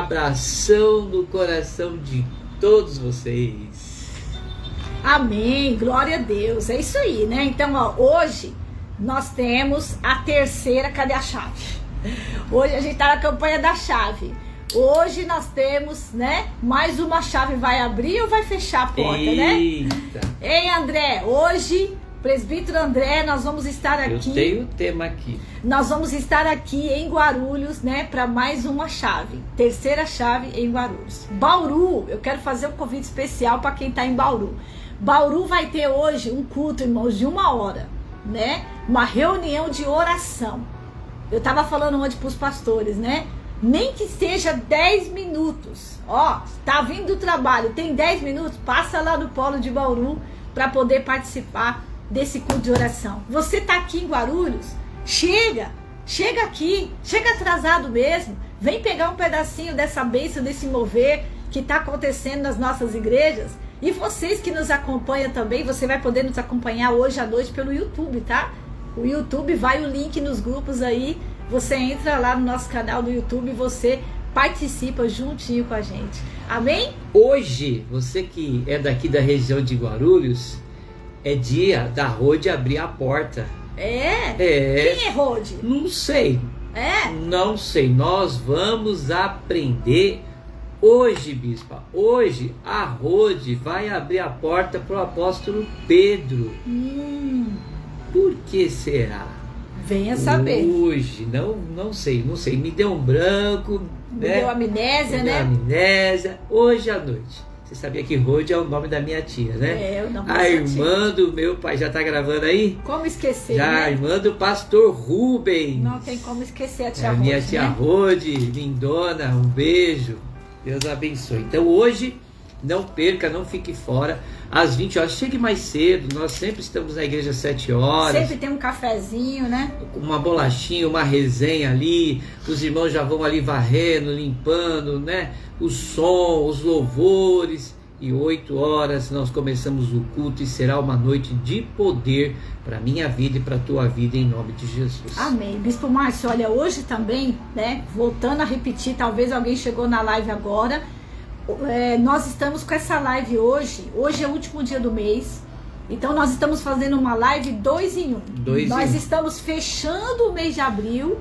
abração no coração de todos vocês. Amém, glória a Deus, é isso aí, né? Então, ó, hoje nós temos a terceira, cadê a chave? Hoje a gente tá na campanha da chave. Hoje nós temos, né, mais uma chave. Vai abrir ou vai fechar a porta, Eita. né? Hein, André? Hoje, presbítero André, nós vamos estar aqui. Eu tenho o tema aqui. Nós vamos estar aqui em Guarulhos, né, para mais uma chave. Terceira chave em Guarulhos. Bauru, eu quero fazer um convite especial para quem tá em Bauru. Bauru vai ter hoje um culto, irmãos, de 1 hora, né? Uma reunião de oração. Eu tava falando ontem pros pastores, né? Nem que seja 10 minutos. Ó, tá vindo do trabalho, tem 10 minutos, passa lá no Polo de Bauru para poder participar desse culto de oração. Você tá aqui em Guarulhos? Chega aqui, chega atrasado mesmo. Vem pegar um pedacinho dessa bênção, desse mover que tá acontecendo nas nossas igrejas. E vocês que nos acompanham também, você vai poder nos acompanhar hoje à noite pelo YouTube, tá? O YouTube, vai o link nos grupos aí. Você entra lá no nosso canal do YouTube e você participa juntinho com a gente. Amém? Hoje, você que é daqui da região de Guarulhos, é dia da Rode abrir a porta. É? Quem é Rode? Não sei. É? Não sei. Nós vamos aprender hoje, bispa. Hoje a Rode vai abrir a porta para o apóstolo Pedro. Por que será? Venha saber. Hoje, não sei. Me deu um branco. Me né? deu amnésia, Me né? deu amnésia. Hoje à noite. Você sabia que Rode é o nome da minha tia, né? É, o nome da a sua irmã do meu pai. Já tá gravando aí? Como esquecer, Já, né? a irmã do pastor Rubens. Não tem como esquecer a tia É, Rode, minha tia né? Rode, lindona, um beijo. Deus abençoe. Então hoje, não perca, não fique fora. Às 20 horas, chegue mais cedo. Nós sempre estamos na igreja às 7 horas. Sempre tem um cafezinho, né? Uma bolachinha, uma resenha ali. Os irmãos já vão ali varrendo, limpando, né? O som, os louvores. E 8 horas nós começamos o culto e será uma noite de poder para a minha vida e para a tua vida, em nome de Jesus. Amém. Bispo Márcio, olha, hoje também, né? Voltando a repetir, talvez alguém chegou na live agora. Nós estamos com essa live hoje. Hoje é o último dia do mês. Então nós estamos fazendo uma live 2 em 1. Nós estamos fechando o mês de abril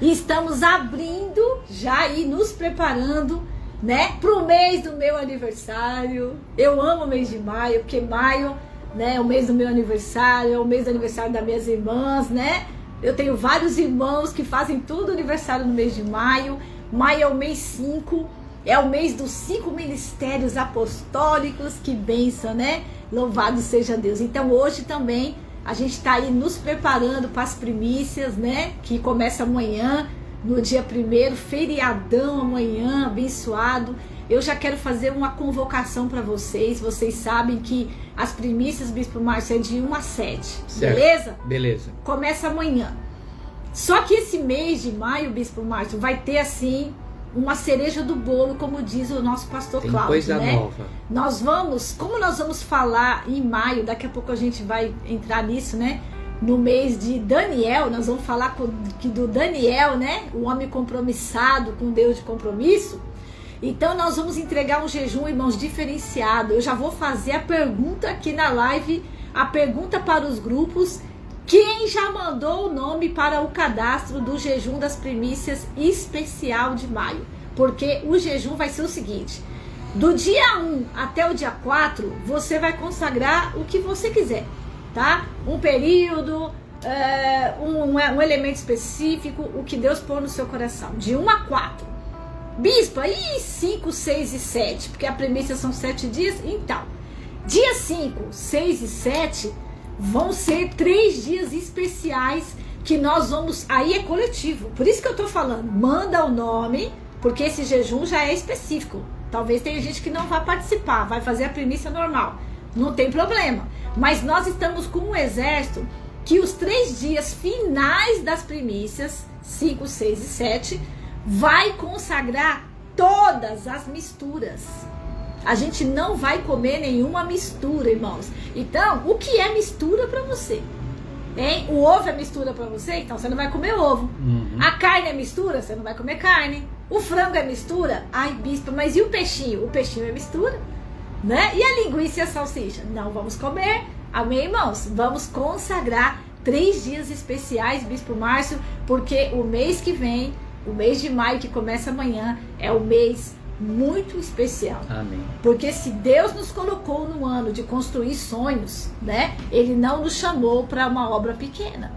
e estamos abrindo já e nos preparando, né, pro mês do meu aniversário. Eu amo o mês de maio, porque maio, né, é o mês do meu aniversário, é o mês do aniversário das minhas irmãs, né? Eu tenho vários irmãos que fazem tudo aniversário no mês de maio. Maio é o mês 5, é o mês dos 5 ministérios apostólicos. Que bênção, né? Louvado seja Deus. Então hoje também a gente está aí nos preparando para as primícias, né? Que começa amanhã, no dia 1º, feriadão amanhã, abençoado. Eu já quero fazer uma convocação para vocês. Vocês sabem que as primícias, Bispo Márcio, é de 1 a 7, certo. Beleza? Beleza. Começa amanhã. Só que esse mês de maio, Bispo Márcio, vai ter assim uma cereja do bolo, como diz o nosso pastor Tem Cláudio, coisa né? nova. Como nós vamos falar em maio, daqui a pouco a gente vai entrar nisso, né? No mês de Daniel, nós vamos falar do Daniel, né? O homem compromissado com Deus de compromisso. Então nós vamos entregar um jejum, irmãos, diferenciado. Eu já vou fazer a pergunta aqui na live, a pergunta para os grupos. Quem já mandou o nome para o cadastro do jejum das primícias especial de maio? Porque o jejum vai ser o seguinte: do dia 1 até o dia 4, você vai consagrar o que você quiser, tá? Um período, um elemento específico, o que Deus pôr no seu coração. De 1 a 4. Bispa, e 5, 6 e 7? Porque a primícia são 7 dias. Então, dia 5, 6 e 7 vão ser 3 dias especiais que nós vamos... Aí é coletivo. Por isso que eu tô falando. Manda o nome, porque esse jejum já é específico. Talvez tenha gente que não vai participar, vai fazer a primícia normal. Não tem problema. Mas nós estamos com um exército que os 3 dias finais das primícias, 5, 6 e 7, vai consagrar todas as misturas. A gente não vai comer nenhuma mistura, irmãos. Então, o que é mistura para você? Hein? O ovo é mistura para você? Então você não vai comer ovo. A carne é mistura? Você não vai comer carne. O frango é mistura? Ai, bispo, mas e o peixinho? O peixinho é mistura, né? E a linguiça e a salsicha? Não vamos comer. Amém, irmãos? Vamos consagrar 3 dias especiais, Bispo Márcio, porque o mês que vem, o mês de maio, que começa amanhã, é um mês muito especial. Amém. Porque se Deus nos colocou no ano de construir sonhos, né? Ele não nos chamou para uma obra pequena.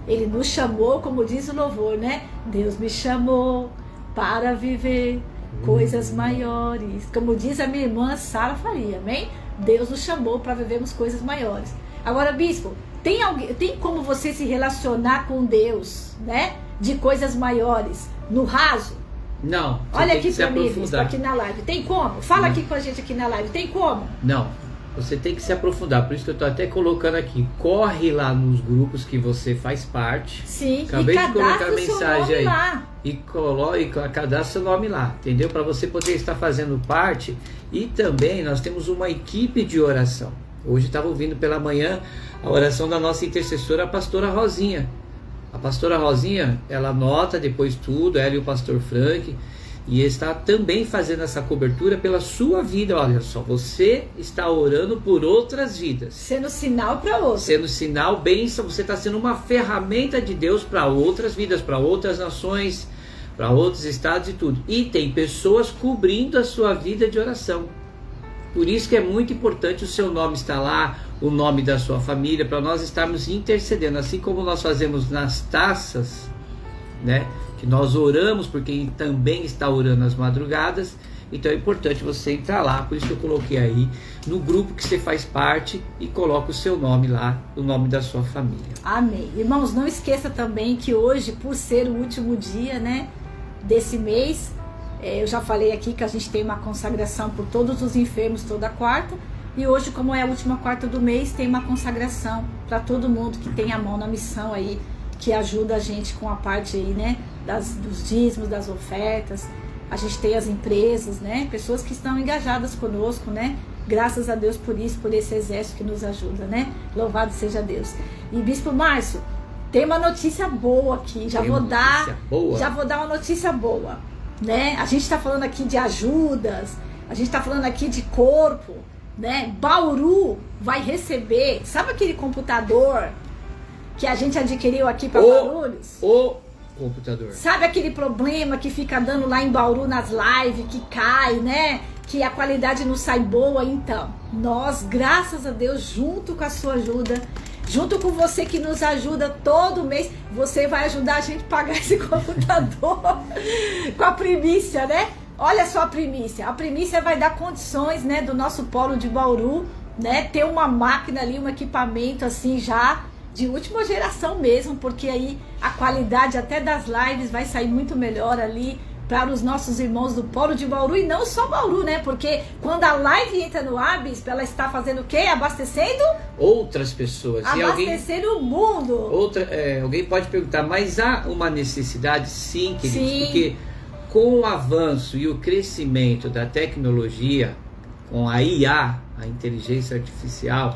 Ele nos chamou, como diz o louvor, né? Deus me chamou para viver coisas maiores. Como diz a minha irmã Sara Faria, amém? Deus nos chamou para vivermos coisas maiores. Agora, bispo, tem como você se relacionar com Deus, né? De coisas maiores, no raso? Não. Olha aqui para mim, bispo, aqui na live. Tem como? Fala Não. aqui com a gente aqui na live. Tem como? Não. Você tem que se aprofundar. Por isso que eu estou até colocando aqui. Corre lá nos grupos que você faz parte. Sim. Acabei de colocar a o seu mensagem nome aí. lá. E cadastra seu nome lá, entendeu? Para você poder estar fazendo parte. E também nós temos uma equipe de oração. Hoje estava ouvindo pela manhã a oração da nossa intercessora, a pastora Rosinha. A pastora Rosinha, ela anota depois tudo, ela e o pastor Frank, e está também fazendo essa cobertura pela sua vida. Olha só, você está orando por outras vidas. Sendo sinal para outros. Sendo sinal, bênção, você está sendo uma ferramenta de Deus para outras vidas, para outras nações, para outros estados e tudo. E tem pessoas cobrindo a sua vida de oração. Por isso que é muito importante o seu nome estar lá, o nome da sua família, para nós estarmos intercedendo, assim como nós fazemos nas taças, né? Que nós oramos por quem também está orando às madrugadas. Então é importante você entrar lá, por isso que eu coloquei aí no grupo que você faz parte e coloca o seu nome lá, o nome da sua família. Amém. Irmãos, não esqueça também que hoje, por ser o último dia, né, desse mês, eu já falei aqui que a gente tem uma consagração por todos os enfermos toda quarta. E hoje, como é a última quarta do mês, tem uma consagração para todo mundo que tem a mão na missão aí, que ajuda a gente com a parte aí, né, dos dízimos, das ofertas. A gente tem as empresas, né, pessoas que estão engajadas conosco, né, graças a Deus por isso, por esse exército que nos ajuda, né, louvado seja Deus. E Bispo Márcio, tem uma notícia boa aqui, já vou dar uma notícia boa, né, a gente está falando aqui de ajudas, a gente está falando aqui de corpo, né, Bauru vai receber, sabe aquele computador que a gente adquiriu aqui para Guarulhos? O computador. Sabe aquele problema que fica dando lá em Bauru nas lives, que cai, né? Que a qualidade não sai boa? Então, nós, graças a Deus, junto com a sua ajuda, junto com você que nos ajuda todo mês, você vai ajudar a gente a pagar esse computador com a primícia, né? Olha só a primícia. A primícia vai dar condições, né, do nosso polo de Bauru, né? Ter uma máquina ali, um equipamento assim já de última geração mesmo, porque aí a qualidade até das lives vai sair muito melhor ali para os nossos irmãos do Polo de Bauru, e não só Bauru, né? Porque quando a live entra no Abis, ela está fazendo o quê? Abastecendo outras pessoas. Abastecendo o mundo. Alguém pode perguntar, mas há uma necessidade? Sim, queridos, Sim. Porque com o avanço e o crescimento da tecnologia, com a IA, a inteligência artificial,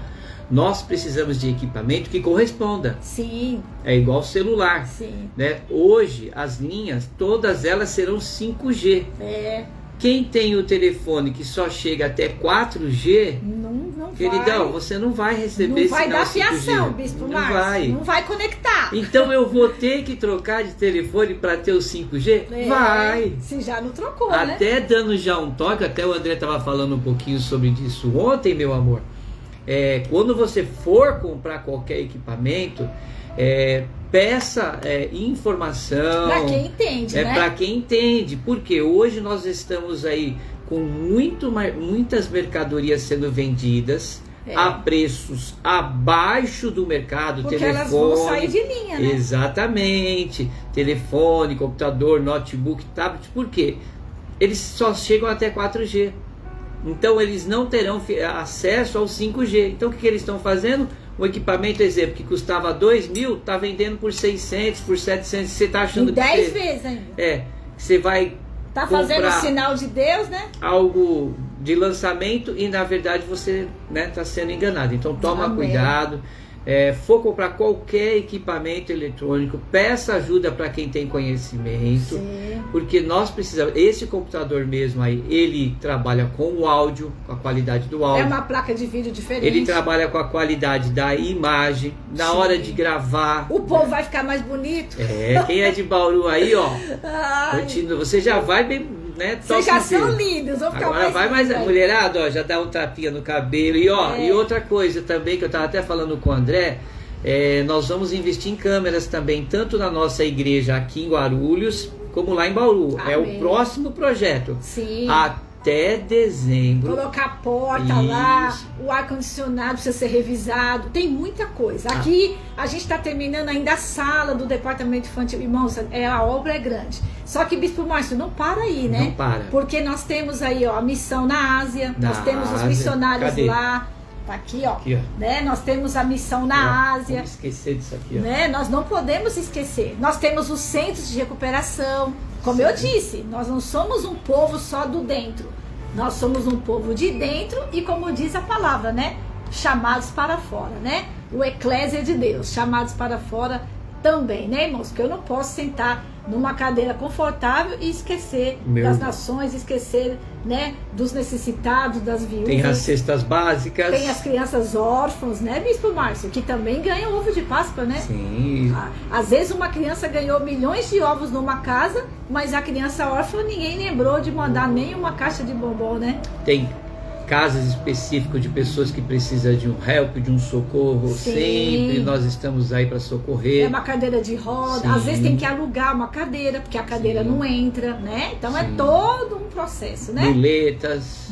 nós precisamos de equipamento que corresponda. Sim. É igual celular. Sim. Né? Hoje, as linhas, todas elas serão 5G. É. Quem tem o telefone que só chega até 4G, não queridão, vai. você não vai receber Não vai sinal dar 5G. fiação, Bispo Não Márcio. vai. Não vai conectar. Então eu vou ter que trocar de telefone para ter o 5G? Vai. Se já não trocou, né? Até dando já um toque, até o André estava falando um pouquinho sobre isso ontem, meu amor. Quando você for comprar qualquer equipamento, peça informação. Para quem entende, né? Para quem entende, porque hoje nós estamos aí com muitas mercadorias sendo vendidas a preços abaixo do mercado. Porque telefone, elas vão sair de linha, né? Exatamente. Telefone, computador, notebook, tablet. Por quê? Eles só chegam até 4G. Então eles não terão acesso ao 5G. Então o que eles estão fazendo? O equipamento, exemplo, que custava 2.000, está vendendo por 600, por 700. Você está achando em 10 vezes ainda. Você vai tá fazendo o sinal de Deus, né? Algo de lançamento e na verdade você está sendo enganado. Então toma cuidado. for comprar qualquer equipamento eletrônico, peça ajuda para quem tem conhecimento, porque nós precisamos, esse computador mesmo aí, ele trabalha com o áudio, com a qualidade do áudio. É uma placa de vídeo diferente. Ele trabalha com a qualidade da imagem, na hora de gravar. O povo vai ficar mais bonito. Quem é de Bauru aí, ó, continua, você já vai bem, né? Vocês já são lindos, vão ficar agora vai mais mulherada, ó, já dá um tapinha no cabelo. E ó, e outra coisa também que eu tava até falando com o André, nós vamos investir em câmeras também, tanto na nossa igreja aqui em Guarulhos, como lá em Bauru. Amém. É o próximo projeto. Sim. Até dezembro. Colocar a porta lá, o ar-condicionado precisa ser revisado, tem muita coisa. Aqui a gente está terminando ainda a sala do departamento infantil. Irmãos, a obra é grande. Só que, Bispo Márcio, não para aí, né? Não para. Porque nós temos aí, ó, a missão na Ásia, nós temos os missionários. Cadê? Lá. Tá aqui, ó. Aqui, ó. Né? Nós temos a missão na Ásia. Vamos esquecer disso aqui, ó. Né? Nós não podemos esquecer. Nós temos os centros de recuperação. Como eu disse, nós não somos um povo só do dentro. Nós somos um povo de dentro e, como diz a palavra, né? Chamados para fora, né? O eclésia de Deus, chamados para fora também, né, irmãos? Porque eu não posso sentar numa cadeira confortável e esquecer das nações, esquecer, né, dos necessitados, das viúvas. Tem as cestas básicas. Tem as crianças órfãs, né, Bispo Márcio? Que também ganham ovo de Páscoa, né? Sim. Às vezes uma criança ganhou milhões de ovos numa casa, mas a criança órfã ninguém lembrou de mandar nem uma caixa de bombom, né? Tem casas específicas de pessoas que precisam de um help, de um socorro. Sim. Sempre nós estamos aí para socorrer. É uma cadeira de roda. Sim. Às vezes tem que alugar uma cadeira, porque a cadeira não entra, né? Então é todo um processo, né? Muletas,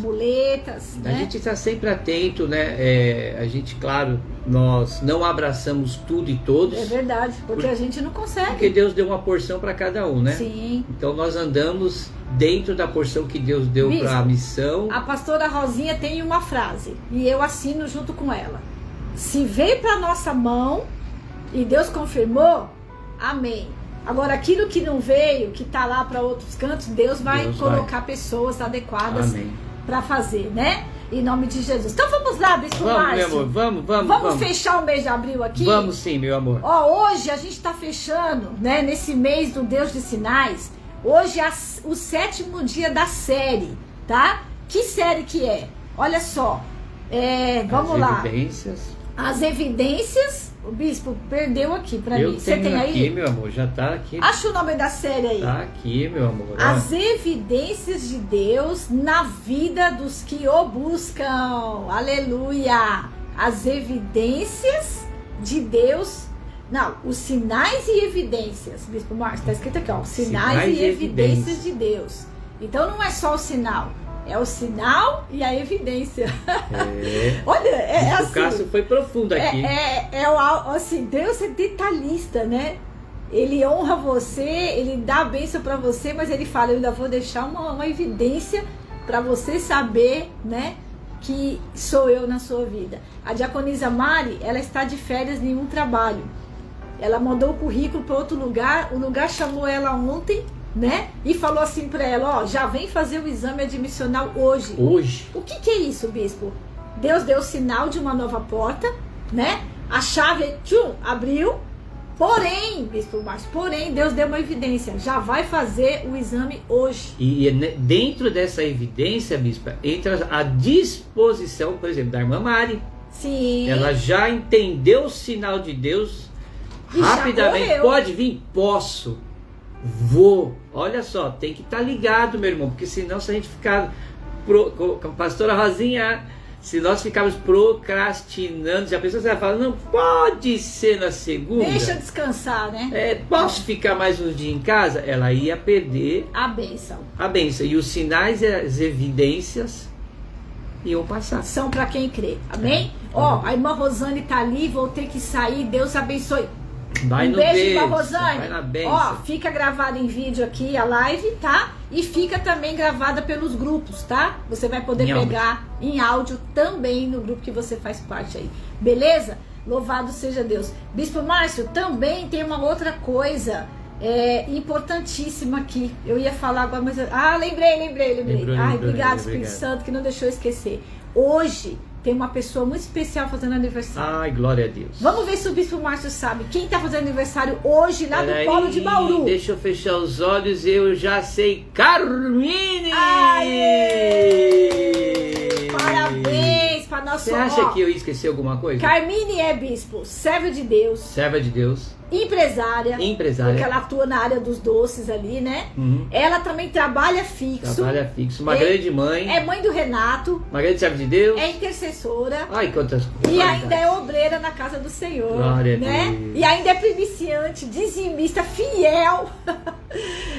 né? A gente está sempre atento, né? A gente, claro, nós não abraçamos tudo e todos. É verdade, porque a gente não consegue. Porque Deus deu uma porção para cada um, né? Sim. Então nós andamos dentro da porção que Deus deu para a missão. A pastora Rosinha tem uma frase e eu assino junto com ela: se veio para nossa mão e Deus confirmou, amém. Agora aquilo que não veio, que está lá para outros cantos, Deus vai colocar pessoas adequadas para fazer, né? Em nome de Jesus. Então vamos lá, Bispo Márcio. Meu amor, vamos fechar o mês de abril aqui? Vamos sim, meu amor. Ó, hoje a gente está fechando, né? Nesse mês do Deus de Sinais. Hoje é o 7º dia da série, tá? Que série que é? Olha só, vamos lá. As evidências. O Bispo perdeu aqui pra mim. Você tem aí? Aqui, meu amor, já tá aqui. Acha o nome da série aí. Tá aqui, meu amor. As evidências de Deus na vida dos que o buscam. Aleluia! As evidências de Deus. Não, os sinais e evidências. Bispo Márcio, tá escrito aqui, ó. Sinais e evidências de Deus. Então não é só o sinal. É o sinal e a evidência. Olha, assim. O Cássio foi profundo aqui. Assim, Deus é detalhista, né? Ele honra você, ele dá a bênção para você, mas ele fala, eu ainda vou deixar uma evidência para você saber, né? Que sou eu na sua vida. A diaconisa Mari, ela está de férias em um trabalho. Ela mandou o currículo para outro lugar, o lugar chamou ela ontem, né? E falou assim para ela, ó, já vem fazer o exame admissional hoje. Hoje? O que é isso, Bispo? Deus deu o sinal de uma nova porta, né? A chave, abriu. Porém, Bispo Márcio, Deus deu uma evidência. Já vai fazer o exame hoje. E dentro dessa evidência, Bispo, entra a disposição, por exemplo, da irmã Mari. Sim. Ela já entendeu o sinal de Deus. E rapidamente, pode vir? Posso. Vou. Olha só, tem que estar ligado, meu irmão, porque senão, se a gente ficar com a pastora Rosinha, se nós ficarmos procrastinando, já a pessoa vai falar, não pode ser na segunda. Deixa descansar, né? Posso ficar mais um dia em casa? Ela ia perder a bênção. E os sinais e as evidências iam passar. São para quem crê. Amém? Ó, a irmã Rosane tá ali, vou ter que sair. Deus abençoe. Vai um no beijo, beijo, irmã Rosane. Vai na bênção. Ó, fica gravada em vídeo aqui a live, tá? E fica também gravada pelos grupos, tá? Você vai poder pegar em áudio também no grupo que você faz parte aí. Beleza? Louvado seja Deus. Bispo Márcio, também tem uma outra coisa importantíssima aqui. Eu ia falar agora, mas... lembrei. Lembrou, obrigado, Espírito Santo, que não deixou eu esquecer. Hoje tem uma pessoa muito especial fazendo aniversário. Ai, glória a Deus. Vamos ver se o Bispo Márcio sabe quem está fazendo aniversário hoje lá no Polo de Bauru. Deixa eu fechar os olhos, eu já sei. Carmine! Parabéns para nosso... Você acha que eu ia esquecer alguma coisa? Carmine é, bispo, serva de Deus. Serva de Deus. Empresária. Empresária. Porque ela atua na área dos doces ali, né? Uhum. Ela também trabalha fixo. Trabalha fixo. Uma grande mãe. É mãe do Renato. Uma grande serva de Deus. É intercessora. Ai, quantas coisas. E ainda é obreira na casa do Senhor. Glória né? a Deus. E ainda é primiciante, dizimista, fiel.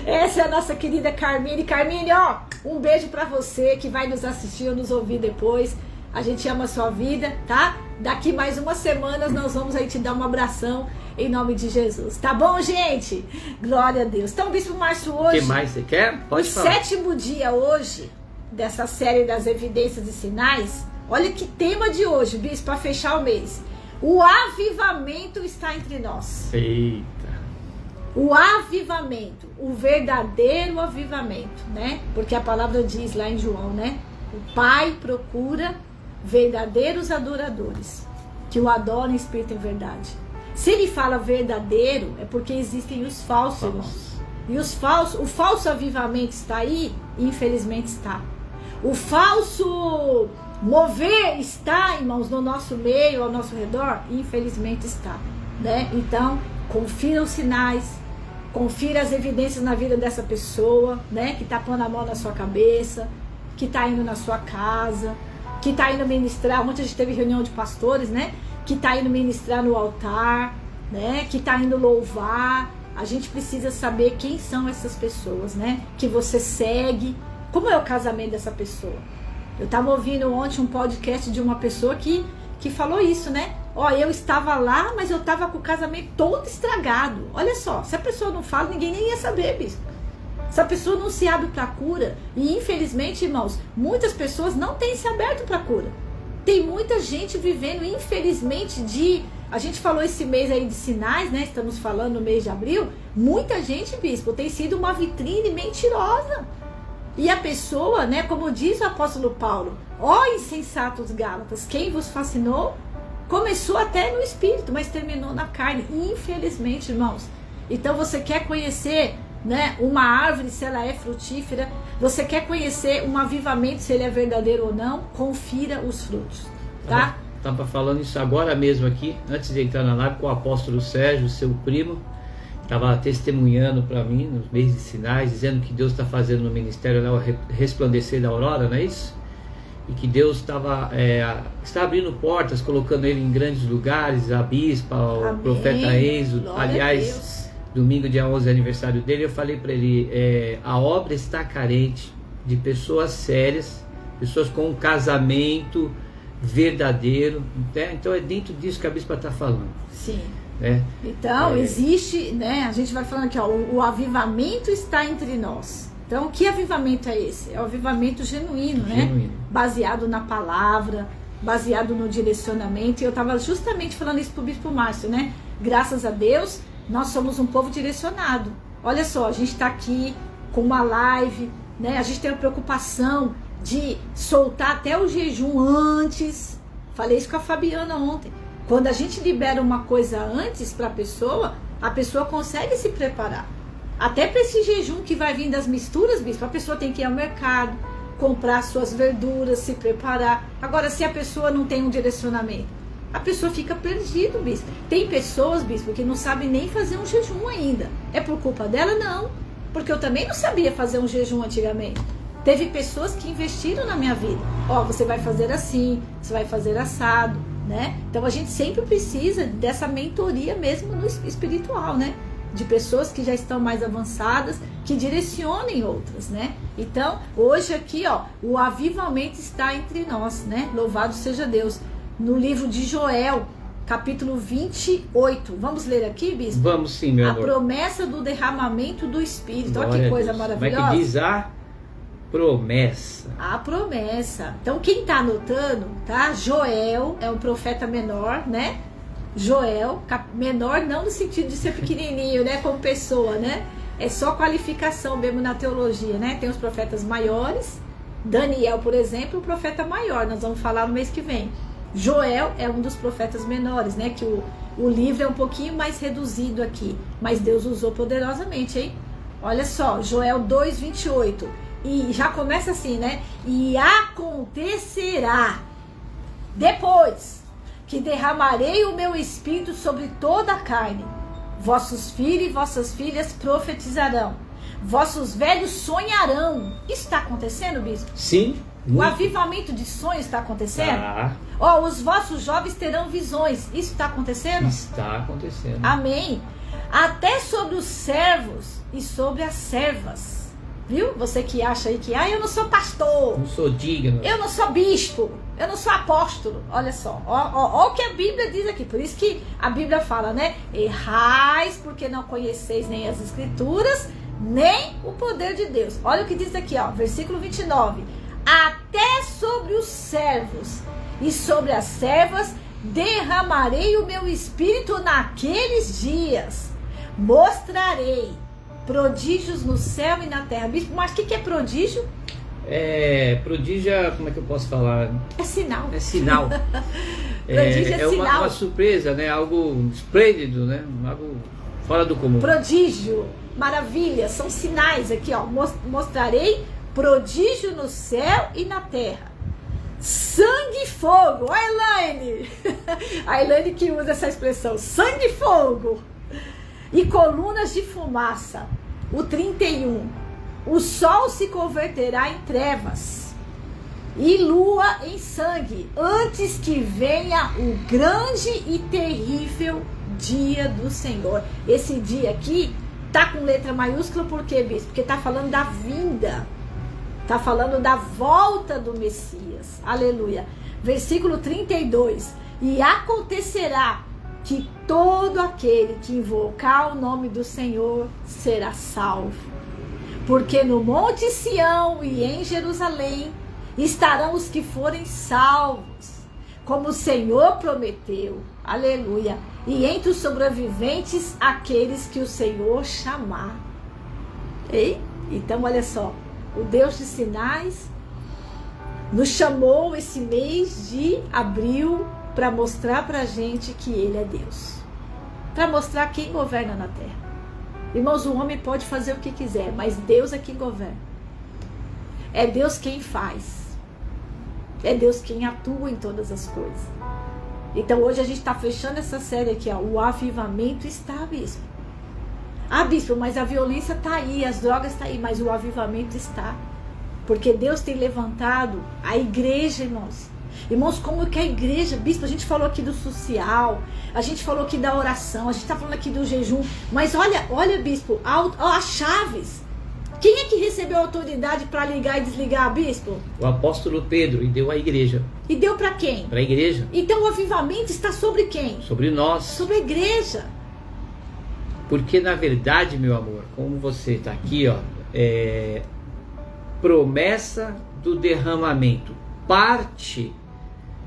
Essa é a nossa querida Carmine. Carmine, ó, um beijo pra você que vai nos assistir ou nos ouvir depois. A gente ama a sua vida, tá? Daqui mais umas semanas nós vamos aí te dar um abração em nome de Jesus. Tá bom, gente? Glória a Deus. Então, Bispo Márcio, hoje... O que mais você quer? Pode falar. O 7º dia hoje, dessa série das evidências e sinais. Olha que tema de hoje, Bispo, para fechar o mês. O avivamento está entre nós. Eita. O avivamento, o verdadeiro avivamento, né? Porque a palavra diz lá em João, né? O Pai procura verdadeiros adoradores, que o adorem em espírito e em verdade. Se ele fala verdadeiro, é porque existem os falsos, irmãos. E o falso avivamento está aí? Infelizmente está. O falso mover está, irmãos, no nosso meio, ao nosso redor? Infelizmente está, né? Então, confira os sinais, confira as evidências na vida dessa pessoa, né? Que está pondo a mão na sua cabeça, que está indo na sua casa, que está indo ministrar. Ontem a gente teve reunião de pastores, né? Que está indo ministrar no altar, né? Que está indo louvar. A gente precisa saber quem são essas pessoas, né? Que você segue. Como é o casamento dessa pessoa? Eu estava ouvindo ontem um podcast de uma pessoa que falou isso, né? Ó, eu estava lá, mas eu estava com o casamento todo estragado. Olha só, se a pessoa não fala, ninguém nem ia saber, bispo. Se a pessoa não se abre para a cura, e infelizmente, irmãos, muitas pessoas não têm se aberto para a cura. Tem muita gente vivendo, infelizmente, a gente falou esse mês aí de sinais, né? Estamos falando no mês de abril. Muita gente, bispo, tem sido uma vitrine mentirosa. E a pessoa, né, como diz o apóstolo Paulo, ó insensatos Gálatas, quem vos fascinou? Começou até no espírito, mas terminou na carne. Infelizmente, irmãos. Então você quer conhecer, né, uma árvore, se ela é frutífera, você quer conhecer um avivamento, se ele é verdadeiro ou não, confira os frutos, tá? Estava falando isso agora mesmo aqui, antes de entrar na live, com o apóstolo Sérgio, seu primo, estava testemunhando para mim nos meses de sinais, dizendo que Deus está fazendo no ministério, né, o resplandecer da aurora, não é isso? E que Deus está abrindo portas, colocando ele em grandes lugares, a bispa, o Amém. Profeta Enzo, Glória aliás, domingo dia 11 aniversário dele, eu falei para ele, a obra está carente de pessoas sérias, pessoas com um casamento verdadeiro, né? Então é dentro disso que a bispa está falando. Sim. Né? Então existe, né? A gente vai falando aqui, ó, o avivamento está entre nós. Então, que avivamento é esse? É o avivamento genuíno, né? Baseado na palavra, baseado no direcionamento. E eu estava justamente falando isso para o Bispo Márcio, né? Graças a Deus, nós somos um povo direcionado. Olha só, a gente está aqui com uma live, né? A gente tem a preocupação de soltar até o jejum antes. Falei isso com a Fabiana ontem. Quando a gente libera uma coisa antes para a pessoa consegue se preparar. Até para esse jejum que vai vir das misturas, bispo, a pessoa tem que ir ao mercado, comprar suas verduras, se preparar. Agora, se a pessoa não tem um direcionamento, a pessoa fica perdida, bispo. Tem pessoas, bispo, que não sabem nem fazer um jejum ainda. É por culpa dela? Não. Porque eu também não sabia fazer um jejum antigamente. Teve pessoas que investiram na minha vida. Ó, você vai fazer assim, você vai fazer assado, né? Então a gente sempre precisa dessa mentoria mesmo no espiritual, né? De pessoas que já estão mais avançadas, que direcionem outras, né? Então, hoje aqui, ó, o avivamento está entre nós, né? Louvado seja Deus. No livro de Joel, capítulo 28. Vamos ler aqui, bispo? Vamos sim, meu amor. A promessa do derramamento do Espírito. Olha que coisa maravilhosa. Como é que diz a promessa? A promessa. Então, quem está anotando, tá? Joel é um profeta menor, né? Joel, menor não no sentido de ser pequenininho, né, como pessoa, né? É só qualificação mesmo na teologia, né? Tem os profetas maiores Daniel, por exemplo, o profeta maior, nós vamos falar no mês que vem. Joel é um dos profetas menores, né? Que o livro é um pouquinho mais reduzido aqui, mas Deus usou poderosamente, hein? Olha só, Joel 2:28, e já começa assim, né? E acontecerá depois que derramarei o meu espírito sobre toda a carne. Vossos filhos e vossas filhas profetizarão. Vossos velhos sonharão. Isso está acontecendo, bispo? Sim. O avivamento de sonhos está acontecendo? Os vossos jovens terão visões. Isso está acontecendo? Está acontecendo. Amém. Até sobre os servos e sobre as servas. Viu? Você que acha aí que eu não sou pastor. Não sou digno. Eu não sou bispo. Eu não sou apóstolo. Olha só. Ó o que a Bíblia diz aqui. Por isso que a Bíblia fala, né? Errais porque não conheceis nem as Escrituras, nem o poder de Deus. Olha o que diz aqui, ó. Versículo 29. Até sobre os servos e sobre as servas derramarei o meu espírito naqueles dias. Mostrarei prodígios no céu e na terra. Bispo, mas o que é prodígio? Prodígio, como é que eu posso falar? É sinal. É sinal. Prodígio é sinal. Uma surpresa, né? Algo esplêndido, né? Algo fora do comum. Prodígio, maravilha, são sinais aqui, ó. Mostrarei prodígio no céu e na terra. Sangue e fogo. Ó, Elaine. A Elaine que usa essa expressão. Sangue e fogo. E colunas de fumaça. O 31. O sol se converterá em trevas e lua em sangue, antes que venha o grande e terrível dia do Senhor. Esse dia aqui tá com letra maiúscula, por quê, bispo? Porque tá falando da vinda. Tá falando da volta do Messias. Aleluia. Versículo 32. E acontecerá que todo aquele que invocar o nome do Senhor será salvo. Porque no Monte Sião e em Jerusalém estarão os que forem salvos, como o Senhor prometeu. Aleluia. E entre os sobreviventes, aqueles que o Senhor chamar. Ei? Então, olha só. O Deus de sinais nos chamou esse mês de abril para mostrar para a gente que Ele é Deus. Para mostrar quem governa na terra. Irmãos, o homem pode fazer o que quiser, mas Deus é quem governa. É Deus quem faz. É Deus quem atua em todas as coisas. Então hoje a gente está fechando essa série aqui, ó. O avivamento está, bispo. Ah, bispo, mas a violência está aí, as drogas estão aí, mas o avivamento está. Porque Deus tem levantado a igreja, irmãos. Irmãos, como que a igreja, bispo, a gente falou aqui do social, a gente falou aqui da oração, a gente está falando aqui do jejum, mas olha, bispo, as chaves. Quem é que recebeu a autoridade para ligar e desligar, bispo? O apóstolo Pedro, e deu à igreja. E deu para quem? Para a igreja. Então o avivamento está sobre quem? Sobre nós. Sobre a igreja. Porque na verdade, meu amor, como você está aqui, ó, promessa do derramamento. Parte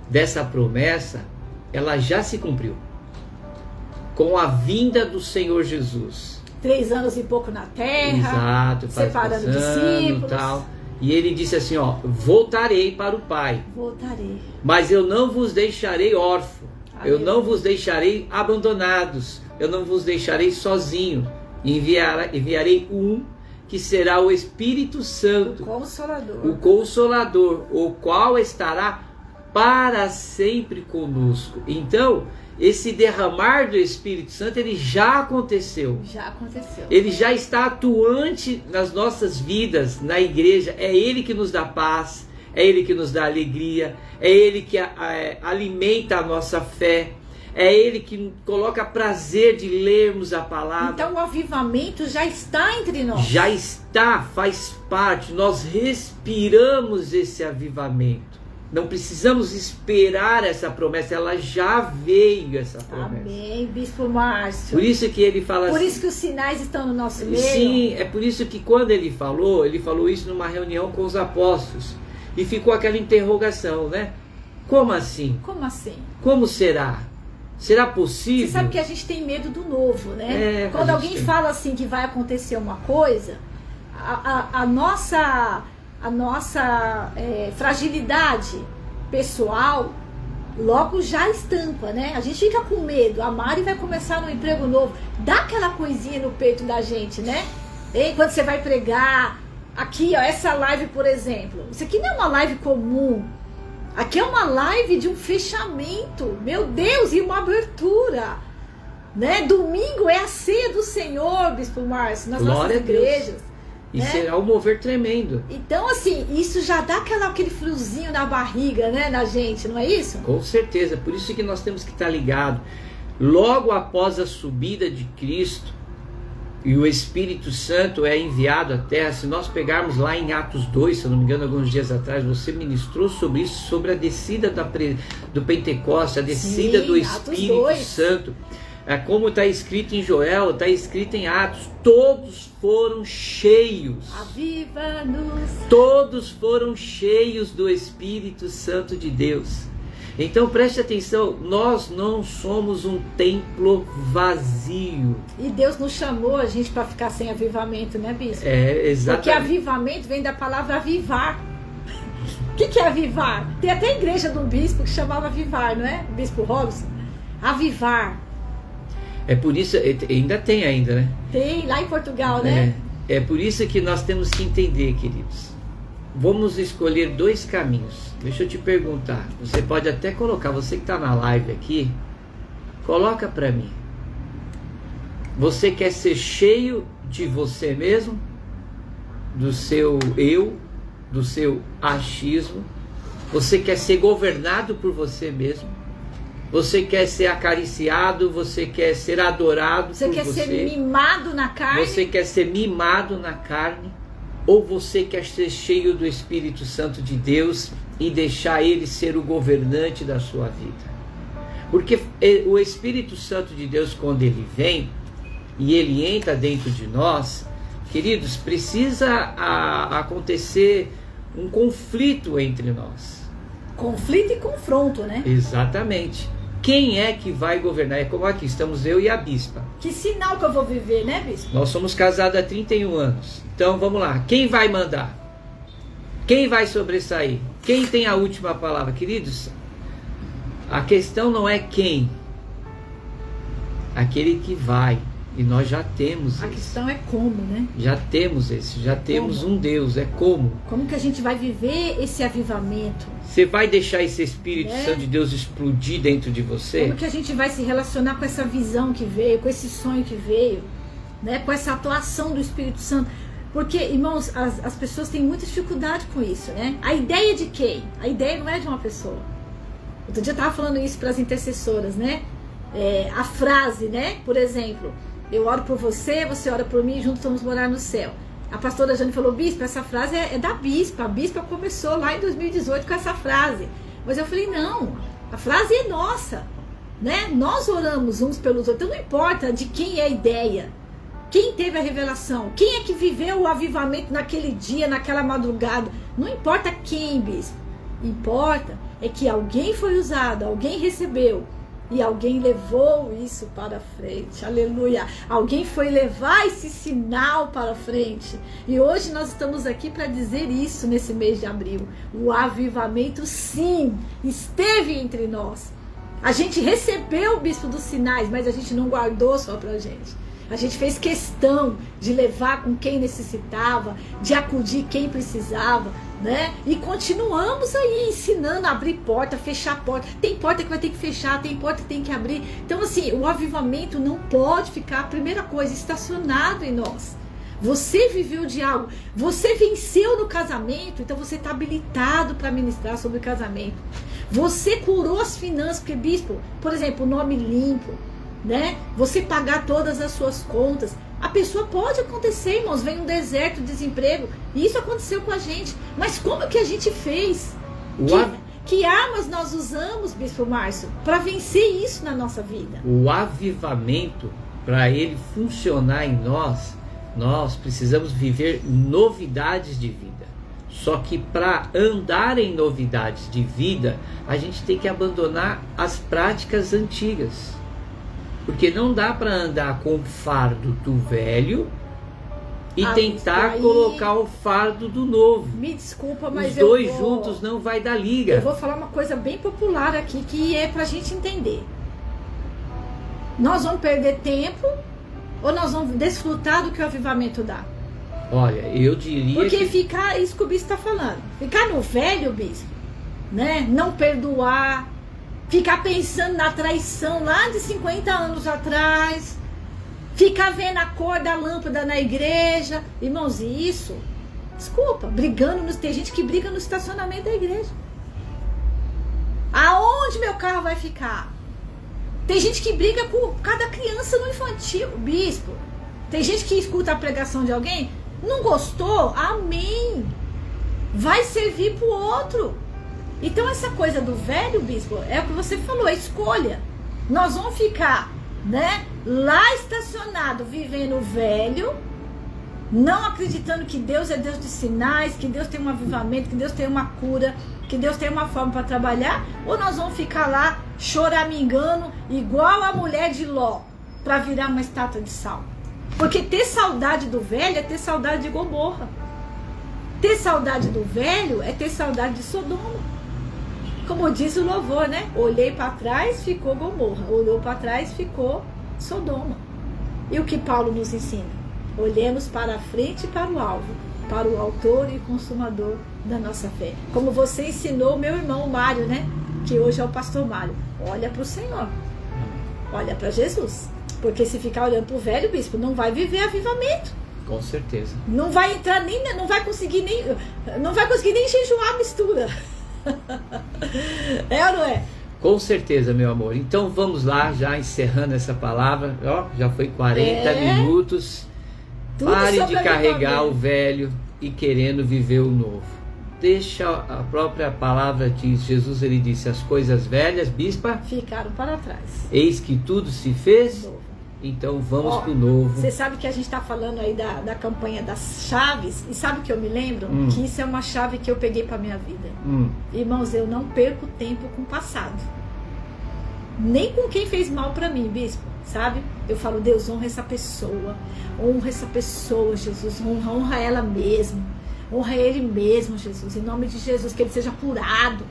dessa promessa, ela já se cumpriu. Com a vinda do Senhor Jesus. 3 anos e pouco na terra. Exato, separando discípulos. Tal. E ele disse assim, ó, voltarei para o Pai. Voltarei. Mas eu não vos deixarei órfão. Eu não vos deixarei abandonados. Eu não vos deixarei sozinho. Enviarei um que será o Espírito Santo. O Consolador. O Consolador, o qual estará para sempre conosco. Então, esse derramar do Espírito Santo, ele já aconteceu. Já aconteceu. Ele já está atuante nas nossas vidas, na igreja. É Ele que nos dá paz, é Ele que nos dá alegria, é Ele que alimenta a nossa fé, é Ele que coloca prazer de lermos a palavra. Então o avivamento já está entre nós. Já está, faz parte. Nós respiramos esse avivamento. Não precisamos esperar essa promessa, ela já veio, essa promessa. Amém, Bispo Márcio. Por isso que ele fala Por assim, isso que os sinais estão no nosso meio. Sim, é por isso que quando ele falou isso numa reunião com os apóstolos. E ficou aquela interrogação, né? Como assim? Como assim? Como será? Será possível? Você sabe que a gente tem medo do novo, né? Quando alguém fala assim que vai acontecer uma coisa, a a nossa fragilidade pessoal logo já estampa, né? A gente fica com medo. A Mari vai começar no emprego novo, dá aquela coisinha no peito da gente, né? E quando você vai pregar, aqui, ó, essa live, por exemplo, isso aqui não é uma live comum. Aqui é uma live de um fechamento, meu Deus, e uma abertura, né? Domingo é a ceia do Senhor, Bispo Márcio, nas nossas igrejas. E né? Será um mover tremendo. Então, assim, isso já dá aquele friozinho na barriga, né, na gente, não é isso? Com certeza, por isso que nós temos que estar ligados. Logo após a subida de Cristo, e o Espírito Santo é enviado à terra. Se nós pegarmos lá em Atos 2, se eu não me engano, alguns dias atrás, você ministrou sobre isso, sobre a descida do Pentecostes, a descida do Espírito Santo. É como está escrito em Joel, está escrito em Atos, todos foram cheios. Aviva-nos. Todos foram cheios do Espírito Santo de Deus. Então preste atenção, nós não somos um templo vazio. E Deus não chamou a gente para ficar sem avivamento, né, Bispo? É, exatamente. Porque avivamento vem da palavra avivar. O que é avivar? Tem até a igreja de um bispo que chamava avivar, não é? O Bispo Robson. Avivar. É por isso, ainda tem ainda, né? Tem, lá em Portugal, né? É por isso que nós temos que entender, queridos. Vamos escolher dois caminhos. Deixa eu te perguntar. Você pode até colocar, você que está na live aqui, coloca para mim. Você quer ser cheio de você mesmo? Do seu eu? Do seu achismo? Você quer ser governado por você mesmo? Você quer ser acariciado? Você quer ser adorado por você? Você quer ser mimado na carne? Você quer ser mimado na carne? Ou você quer ser cheio do Espírito Santo de Deus e deixar Ele ser o governante da sua vida? Porque o Espírito Santo de Deus, quando Ele vem e Ele entra dentro de nós, queridos, precisa acontecer um conflito entre nós. Conflito e confronto, né? Exatamente. Quem é que vai governar? É como aqui, estamos eu e a bispa. Que sinal que eu vou viver, né, bispo? Nós somos casados há 31 anos. Então vamos lá. Quem vai mandar? Quem vai sobressair? Quem tem a última palavra? Queridos, a questão não é quem. Aquele que vai. E nós já temos a questão é como, né? Já temos esse. Já temos um Deus. É como. Como que a gente vai viver esse avivamento? Você vai deixar esse Espírito Santo de Deus explodir dentro de você? Como que a gente vai se relacionar com essa visão que veio, com esse sonho que veio, né? Com essa atuação do Espírito Santo? Porque, irmãos, as pessoas têm muita dificuldade com isso, né? A ideia de quem? A ideia não é de uma pessoa. Outro dia eu estava falando isso para as intercessoras, né? A frase, né? Por exemplo, eu oro por você, você ora por mim, juntos vamos morar no céu. A pastora Jane falou, bispo, essa frase é da bispa. A bispa começou lá em 2018 com essa frase. Mas eu falei, não, a frase é nossa, né? Nós oramos uns pelos outros. Então não importa de quem é a ideia, quem teve a revelação, quem é que viveu o avivamento naquele dia, naquela madrugada. Não importa quem, bispo. Importa é que alguém foi usado, alguém recebeu. E alguém levou isso para frente, aleluia. Alguém foi levar esse sinal para frente. E hoje nós estamos aqui para dizer isso nesse mês de abril. O avivamento, sim, esteve entre nós. A gente recebeu o bispo dos sinais, mas a gente não guardou só para a gente. A gente fez questão de levar com quem necessitava, de acudir quem precisava, né? E continuamos aí ensinando a abrir porta, fechar porta. Tem porta que vai ter que fechar, tem porta que tem que abrir. Então, assim, o avivamento não pode ficar, a primeira coisa, estacionado em nós. Você viveu de algo, você venceu no casamento, então você está habilitado para ministrar sobre o casamento. Você curou as finanças, porque, bispo, por exemplo, o nome limpo, né? Você pagar todas as suas contas. A pessoa pode acontecer, irmãos, vem um deserto, desemprego, e isso aconteceu com a gente. Mas como que a gente fez? Que armas nós usamos, Bispo Márcio, para vencer isso na nossa vida? O avivamento, para ele funcionar em nós, nós precisamos viver novidades de vida. Só que para andar em novidades de vida, a gente tem que abandonar as práticas antigas. Porque não dá para andar com o fardo do velho E tentar aí, colocar o fardo do novo. Me desculpa, mas os dois juntos não vai dar liga. Eu vou falar uma coisa bem popular aqui, que é pra gente entender. Nós vamos perder tempo ou nós vamos desfrutar do que o avivamento dá? Olha, eu diria Porque ficar, isso que o bispo está falando, ficar no velho, bispo, né? Não perdoar, ficar pensando na traição lá de 50 anos atrás, ficar vendo a cor da lâmpada na igreja. Irmãos, isso, desculpa, tem gente que briga no estacionamento da igreja. Aonde meu carro vai ficar? Tem gente que briga com cada criança no infantil, bispo. Tem gente que escuta a pregação de alguém, não gostou? Amém. Vai servir pro outro. Então essa coisa do velho, bispo, é o que você falou, é escolha. Nós vamos ficar, né, lá estacionado, vivendo o velho, não acreditando que Deus é Deus de sinais, que Deus tem um avivamento, que Deus tem uma cura, que Deus tem uma forma para trabalhar, ou nós vamos ficar lá choramingando igual a mulher de Ló para virar uma estátua de sal? Porque ter saudade do velho é ter saudade de Gomorra. Ter saudade do velho é ter saudade de Sodoma. Como diz o louvor, né? Olhei para trás, ficou Gomorra. Olhou para trás, ficou Sodoma. E o que Paulo nos ensina? Olhemos para a frente e para o alvo, para o autor e consumador da nossa fé. Como você ensinou meu irmão Mário, né? Que hoje é o pastor Mário. Olha para o Senhor. Olha para Jesus. Porque se ficar olhando para o velho, bispo, não vai viver avivamento. Com certeza. Não vai entrar nem, não vai conseguir nem jejuar a mistura. É ou não é? Com certeza, meu amor. Então vamos lá, já encerrando essa palavra. Ó, já foi 40 minutos. Tudo Pare de carregar avivamento. o velho e querendo viver o novo. Deixa a própria palavra diz, Jesus ele disse, as coisas velhas, bispa, ficaram para trás. Eis que tudo se fez. Novo. Então vamos pro novo. Você sabe que a gente está falando aí da campanha das chaves, e sabe o que eu me lembro? Que isso é uma chave que eu peguei para minha vida. Irmãos, eu não perco tempo com o passado. Nem com quem fez mal para mim, bispo, sabe? Eu falo, Deus, honra essa pessoa, Jesus, honra ela mesmo, honra ele mesmo, Jesus, em nome de Jesus, que ele seja curado,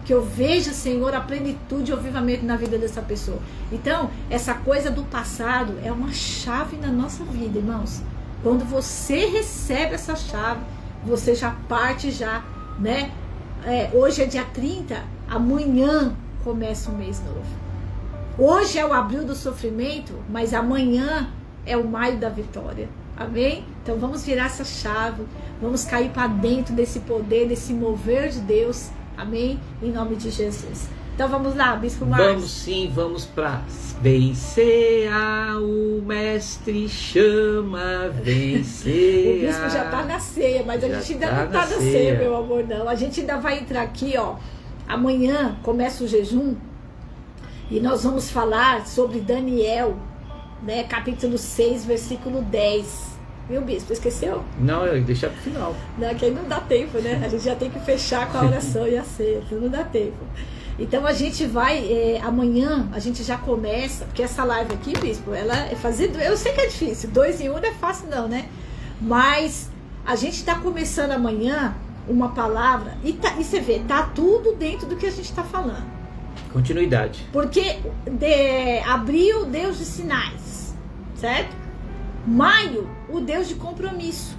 que eu veja, Senhor, a plenitude e o avivamento na vida dessa pessoa. Então, essa coisa do passado é uma chave na nossa vida, irmãos. Quando você recebe essa chave, você já parte já, né? Hoje é dia 30, amanhã começa um mês novo. Hoje é o abril do sofrimento, mas amanhã é o maio da vitória. Amém? Então vamos virar essa chave, vamos cair para dentro desse poder, desse mover de Deus. Amém? Em nome de Jesus. Então vamos lá, Bispo Marcos. Vamos sim, vamos para vencer o mestre chama, vencer. O Bispo já está na ceia, mas a gente ainda não está na ceia, meu amor, não. A gente ainda vai entrar aqui, ó. Amanhã começa o jejum e nós vamos falar sobre Daniel, né? Capítulo 6, versículo 10. Viu, Bispo? Esqueceu? Não, eu deixar pro final. Não, que aí não dá tempo, né? A gente já tem que fechar com a oração e a ceia, então não dá tempo. Então a gente vai, amanhã a gente já começa, porque essa live aqui, Bispo, ela é fazer, eu sei que é difícil, 2 em 1 não é fácil não, né? Mas a gente está começando amanhã uma palavra, e você vê, tá tudo dentro do que a gente está falando. Continuidade. Porque abril, Deus de sinais, certo? Maio, o Deus de compromisso.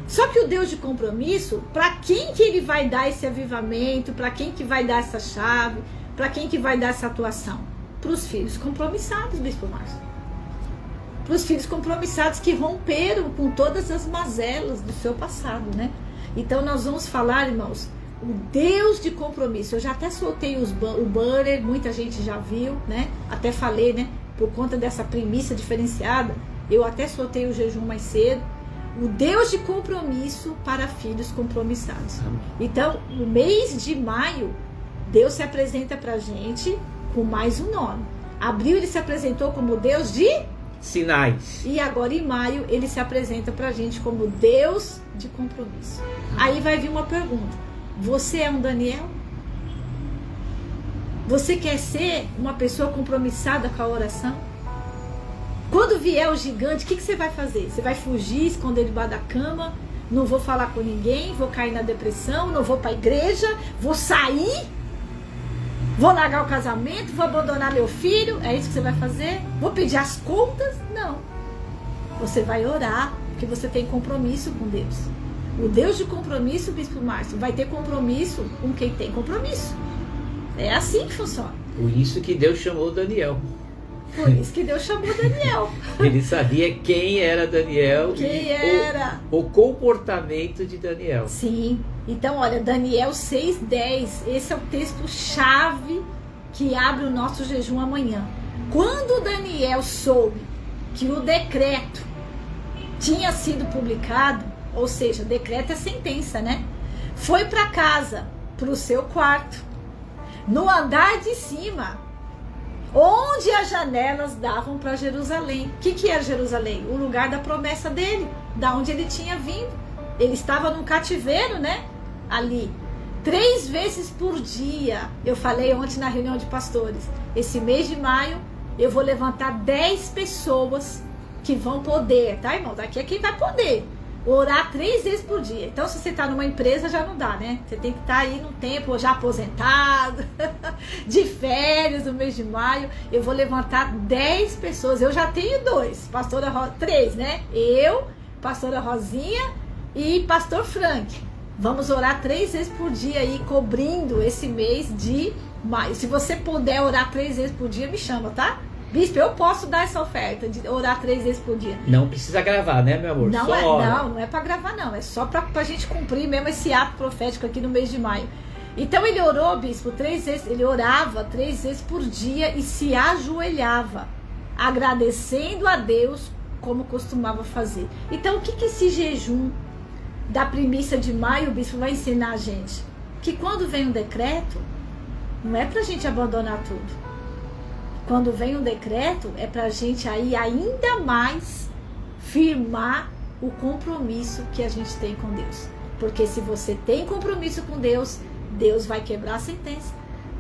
Só que o Deus de compromisso, para quem que ele vai dar esse avivamento, para quem que vai dar essa chave, para quem que vai dar essa atuação? Para os filhos compromissados, Bispo Márcio. Para os filhos compromissados que romperam com todas as mazelas do seu passado, né? Então nós vamos falar, irmãos, o Deus de compromisso. Eu já até soltei o banner, muita gente já viu, né? Até falei, né? Por conta dessa premissa diferenciada, eu até soltei o jejum mais cedo. O Deus de compromisso para filhos compromissados. Então, no mês de maio, Deus se apresenta para a gente com mais um nome. Abril ele se apresentou como Deus de sinais. E agora em maio ele se apresenta para a gente como Deus de compromisso. Aí vai vir uma pergunta. Você é um Daniel? Você quer ser uma pessoa compromissada com a oração? Quando vier o gigante, o que você vai fazer? Você vai fugir, esconder debaixo da cama, não vou falar com ninguém, vou cair na depressão, não vou para a igreja, vou sair, vou largar o casamento, vou abandonar meu filho, é isso que você vai fazer? Vou pedir as contas? Não. Você vai orar, porque você tem compromisso com Deus. O Deus de compromisso, Bispo Márcio, vai ter compromisso com quem tem compromisso. É assim que funciona. Por isso que Deus chamou Daniel. Por isso que Deus chamou Daniel. Ele sabia quem era Daniel. Quem era? O comportamento de Daniel. Sim. Então, olha, Daniel 6:10. Esse é o texto-chave que abre o nosso jejum amanhã. Quando Daniel soube que o decreto tinha sido publicado, ou seja, decreto é sentença, né? Foi para casa, para o seu quarto, no andar de cima, onde as janelas davam para Jerusalém. O que era Jerusalém? O lugar da promessa dele, da onde ele tinha vindo. Ele estava num cativeiro, né? Ali. 3 vezes por dia. Eu falei ontem na reunião de pastores. Esse mês de maio, eu vou levantar 10 pessoas que vão poder, tá, irmãos? Aqui é quem vai poder orar 3 vezes por dia. Então, se você está numa empresa, já não dá, né? Você tem que estar aí no tempo já aposentado, de férias no mês de maio. Eu vou levantar 10 pessoas. Eu já tenho 2, pastora 3, né? Eu, pastora Rosinha e pastor Frank. Vamos orar 3 vezes por dia aí, cobrindo esse mês de maio. Se você puder orar 3 vezes por dia, me chama, tá? Bispo, eu posso dar essa oferta de orar 3 vezes por dia. Não precisa gravar, né, meu amor? Não, só não é pra gravar, não. É só pra gente cumprir mesmo esse ato profético aqui no mês de maio. Então ele orou, bispo, 3 vezes. Ele orava 3 vezes por dia e se ajoelhava, agradecendo a Deus como costumava fazer. Então, o que esse jejum da primícia de maio, bispo, vai ensinar a gente? Que quando vem um decreto, não é pra gente abandonar tudo. Quando vem um decreto, é pra gente aí ainda mais firmar o compromisso que a gente tem com Deus. Porque se você tem compromisso com Deus, Deus vai quebrar a sentença,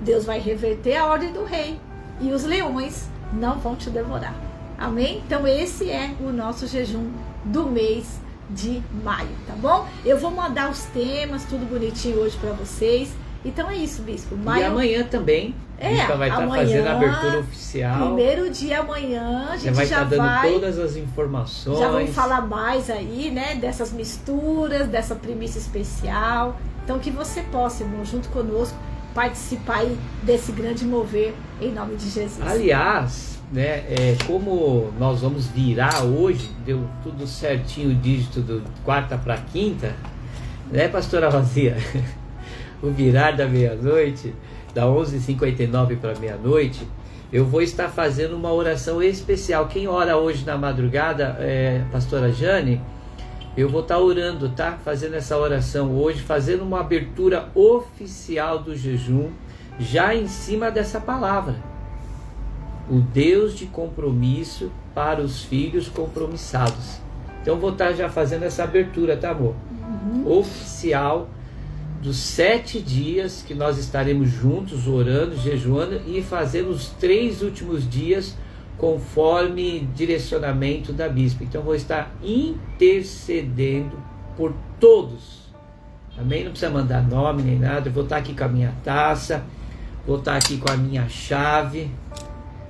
Deus vai reverter a ordem do rei e os leões não vão te devorar. Amém? Então esse é o nosso jejum do mês de maio, tá bom? Eu vou mandar os temas, tudo bonitinho hoje pra vocês. Então é isso, bispo. Maio... E amanhã também. A gente vai estar fazendo a abertura oficial. Primeiro dia amanhã, a gente vai estar dando todas as informações. Já vamos falar mais aí, né? Dessas misturas, dessa primícia especial. Então que você possa, irmão, junto conosco, participar aí desse grande mover em nome de Jesus. Aliás, né? Como nós vamos virar hoje, deu tudo certinho o dígito do quarta para quinta, né, pastora Rosinha? O virar da meia-noite, da 11h59 para meia-noite, eu vou estar fazendo uma oração especial. Quem ora hoje na madrugada, pastora Jane, eu vou estar orando, tá? Fazendo essa oração hoje, fazendo uma abertura oficial do jejum, já em cima dessa palavra. O Deus de compromisso para os filhos compromissados. Então vou estar já fazendo essa abertura, tá, amor? Oficial dos 7 dias que nós estaremos juntos orando, jejuando e fazendo os 3 últimos dias conforme direcionamento da bispa. Então vou estar intercedendo por todos. Amém? Não precisa mandar nome nem nada. Eu vou estar aqui com a minha taça, vou estar aqui com a minha chave,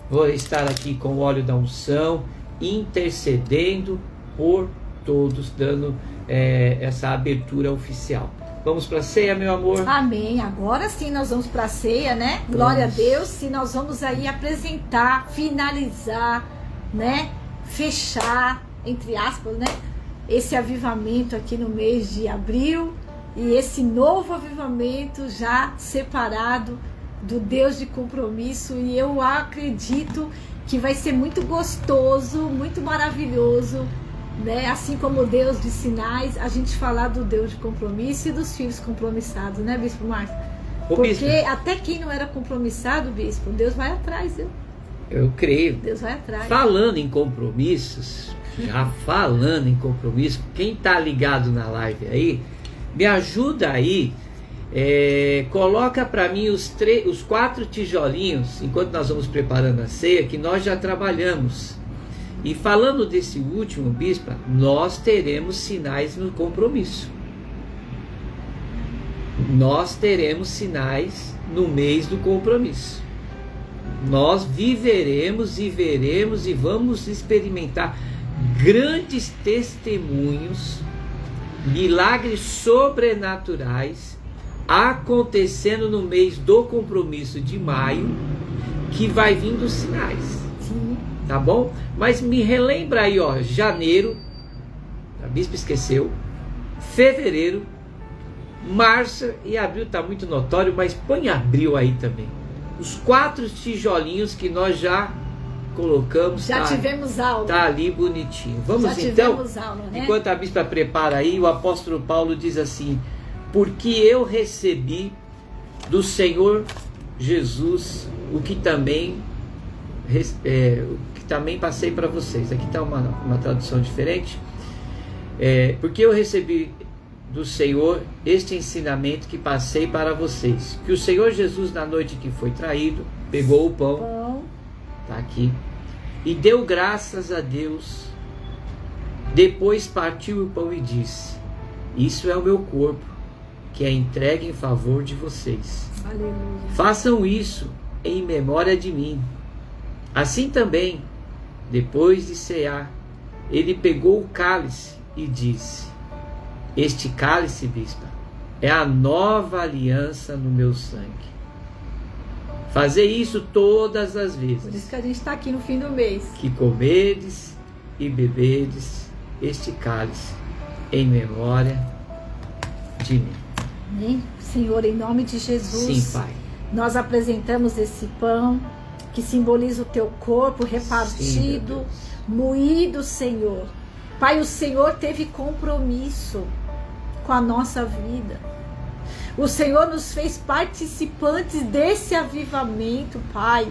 vou estar aqui com o óleo da unção, intercedendo por todos, dando essa abertura oficial. Vamos para a ceia, meu amor? Amém. Agora sim nós vamos para a ceia, né? Glória a Deus. E nós vamos aí apresentar, finalizar, né? Fechar, entre aspas, né? Esse avivamento aqui no mês de abril. E esse novo avivamento já separado do Deus de compromisso. E eu acredito que vai ser muito gostoso, muito maravilhoso, né? Assim como o Deus de sinais, a gente falar do Deus de compromisso e dos filhos compromissados, né, Bispo Márcio? Porque bispo, até quem não era compromissado, Bispo, Deus vai atrás, viu? Eu creio. Deus vai atrás. Falando em compromissos, já falando em compromisso, quem tá ligado na live aí, me ajuda aí, coloca para mim os 4 tijolinhos, enquanto nós vamos preparando a ceia, que nós já trabalhamos. E falando desse último, bispa, nós teremos sinais no compromisso. Nós teremos sinais no mês do compromisso. Nós viveremos e veremos e vamos experimentar grandes testemunhos, milagres sobrenaturais acontecendo no mês do compromisso de maio, que vai vir dos sinais. Sim. Tá bom? Mas me relembra aí, ó, janeiro, a bispa esqueceu, fevereiro, março e abril tá muito notório, mas põe abril aí também. Os 4 tijolinhos que nós já colocamos. Já tivemos aula. Tá ali bonitinho. Vamos já então? Tivemos aula, né? Enquanto a bispa prepara aí, o apóstolo Paulo diz assim: porque eu recebi do Senhor Jesus o que também passei para vocês. Aqui está uma tradução diferente. Porque eu recebi do Senhor este ensinamento que passei para vocês, que o Senhor Jesus, na noite que foi traído, pegou o pão, tá aqui, e deu graças a Deus, depois partiu o pão e disse: isso é o meu corpo, que é entregue em favor de vocês. Aleluia. Façam isso em memória de mim. Assim também, depois de cear, ele pegou o cálice e disse: este cálice, bispa, é a nova aliança no meu sangue. Fazer isso todas as vezes. Por isso que a gente está aqui no fim do mês. Que comedes e bebedes este cálice em memória de mim. Amém? Senhor, em nome de Jesus. Sim, Pai. Nós apresentamos esse pão que simboliza o teu corpo repartido, moído, Senhor. Pai, o Senhor teve compromisso com a nossa vida. O Senhor nos fez participantes desse avivamento, Pai.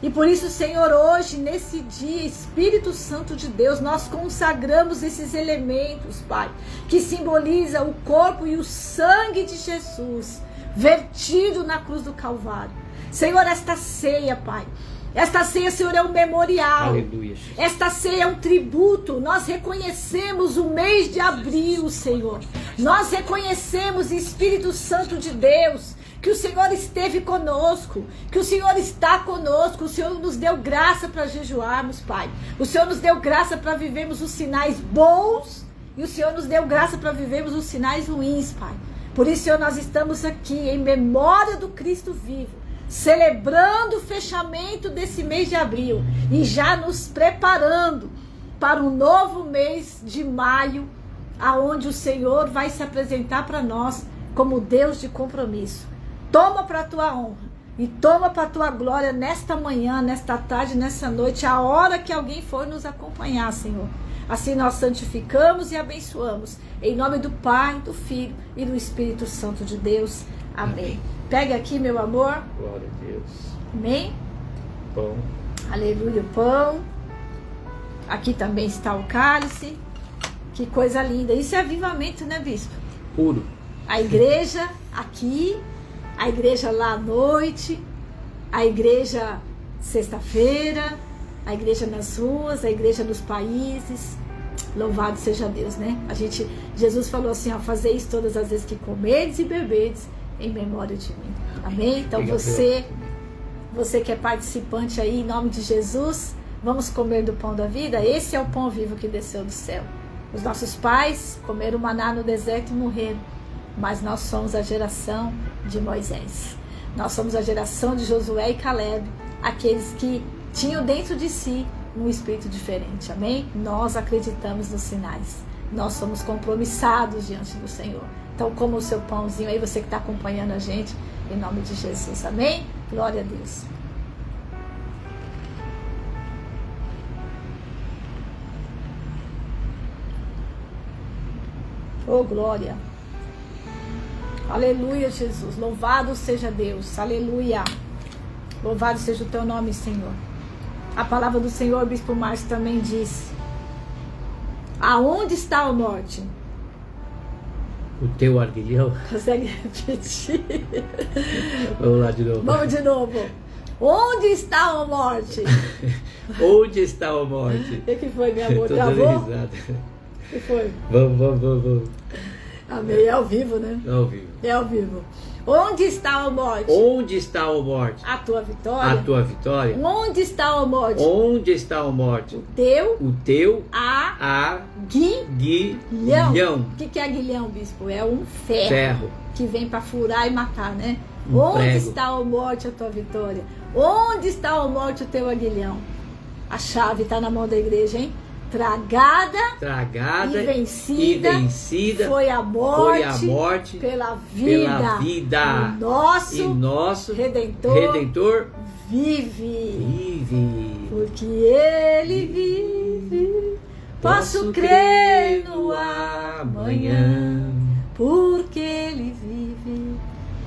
E por isso, Senhor, hoje, nesse dia, Espírito Santo de Deus, nós consagramos esses elementos, Pai, que simboliza o corpo e o sangue de Jesus, vertido na cruz do Calvário. Senhor, esta ceia, Pai, esta ceia, Senhor, é um memorial. Aleluia. Esta ceia é um tributo. Nós reconhecemos o mês de abril, Senhor. Nós reconhecemos, Espírito Santo de Deus, que o Senhor esteve conosco, que o Senhor está conosco. O Senhor nos deu graça para jejuarmos, Pai. O Senhor nos deu graça para vivermos os sinais bons e o Senhor nos deu graça para vivermos os sinais ruins, Pai. Por isso, Senhor, nós estamos aqui em memória do Cristo vivo, celebrando o fechamento desse mês de abril e já nos preparando para um novo mês de maio, aonde o Senhor vai se apresentar para nós como Deus de compromisso. Toma para a tua honra e toma para a tua glória nesta manhã, nesta tarde, nessa noite, a hora que alguém for nos acompanhar, Senhor. Assim nós santificamos e abençoamos. Em nome do Pai, do Filho e do Espírito Santo de Deus. Amém. Pega aqui, meu amor. Glória a Deus. Amém? Pão. Aleluia, o pão. Aqui também está o cálice. Que coisa linda. Isso é avivamento, né, bispo? Puro. A igreja aqui, a igreja lá à noite, a igreja sexta-feira, a igreja nas ruas, a igreja nos países. Louvado seja Deus, né? Jesus falou assim, ó, fazer isso todas as vezes que comedes e bebedes em memória de mim. Amém? Então você que é participante aí, em nome de Jesus, vamos comer do pão da vida. Esse é o pão vivo que desceu do céu. Os nossos pais comeram maná no deserto e morreram, mas nós somos a geração de Moisés. Nós somos a geração de Josué e Caleb, aqueles que tinham dentro de si um espírito diferente. Amém? Nós acreditamos nos sinais. Nós somos compromissados diante do Senhor. Então, como o seu pãozinho aí, você que está acompanhando a gente, em nome de Jesus. Amém? Glória a Deus. Oh, glória. Aleluia, Jesus. Louvado seja Deus. Aleluia. Louvado seja o teu nome, Senhor. A palavra do Senhor, o Bispo Márcio também diz: aonde está o norte? O teu arguilhão. Consegue repetir? Vamos lá de novo. Vamos de novo. Onde está a morte? Onde está a morte? O que foi, meu amor? Tô dando Travou? risada. O que foi? Vamos. Amém. É ao vivo, né? É ao vivo. É ao vivo. Onde está a morte? Onde está a morte? A tua vitória? A tua vitória? Onde está a morte? Onde está a morte? O teu aguilhão. O que é aguilhão, bispo? É um ferro que vem para furar e matar, né? Onde prego. está a morte, a tua vitória? Onde está a morte, o teu aguilhão? A chave está na mão da igreja, hein? Tragada e vencida foi a morte pela vida. E nosso Redentor vive. Porque Ele vive, posso crer no amanhã. Porque Ele vive,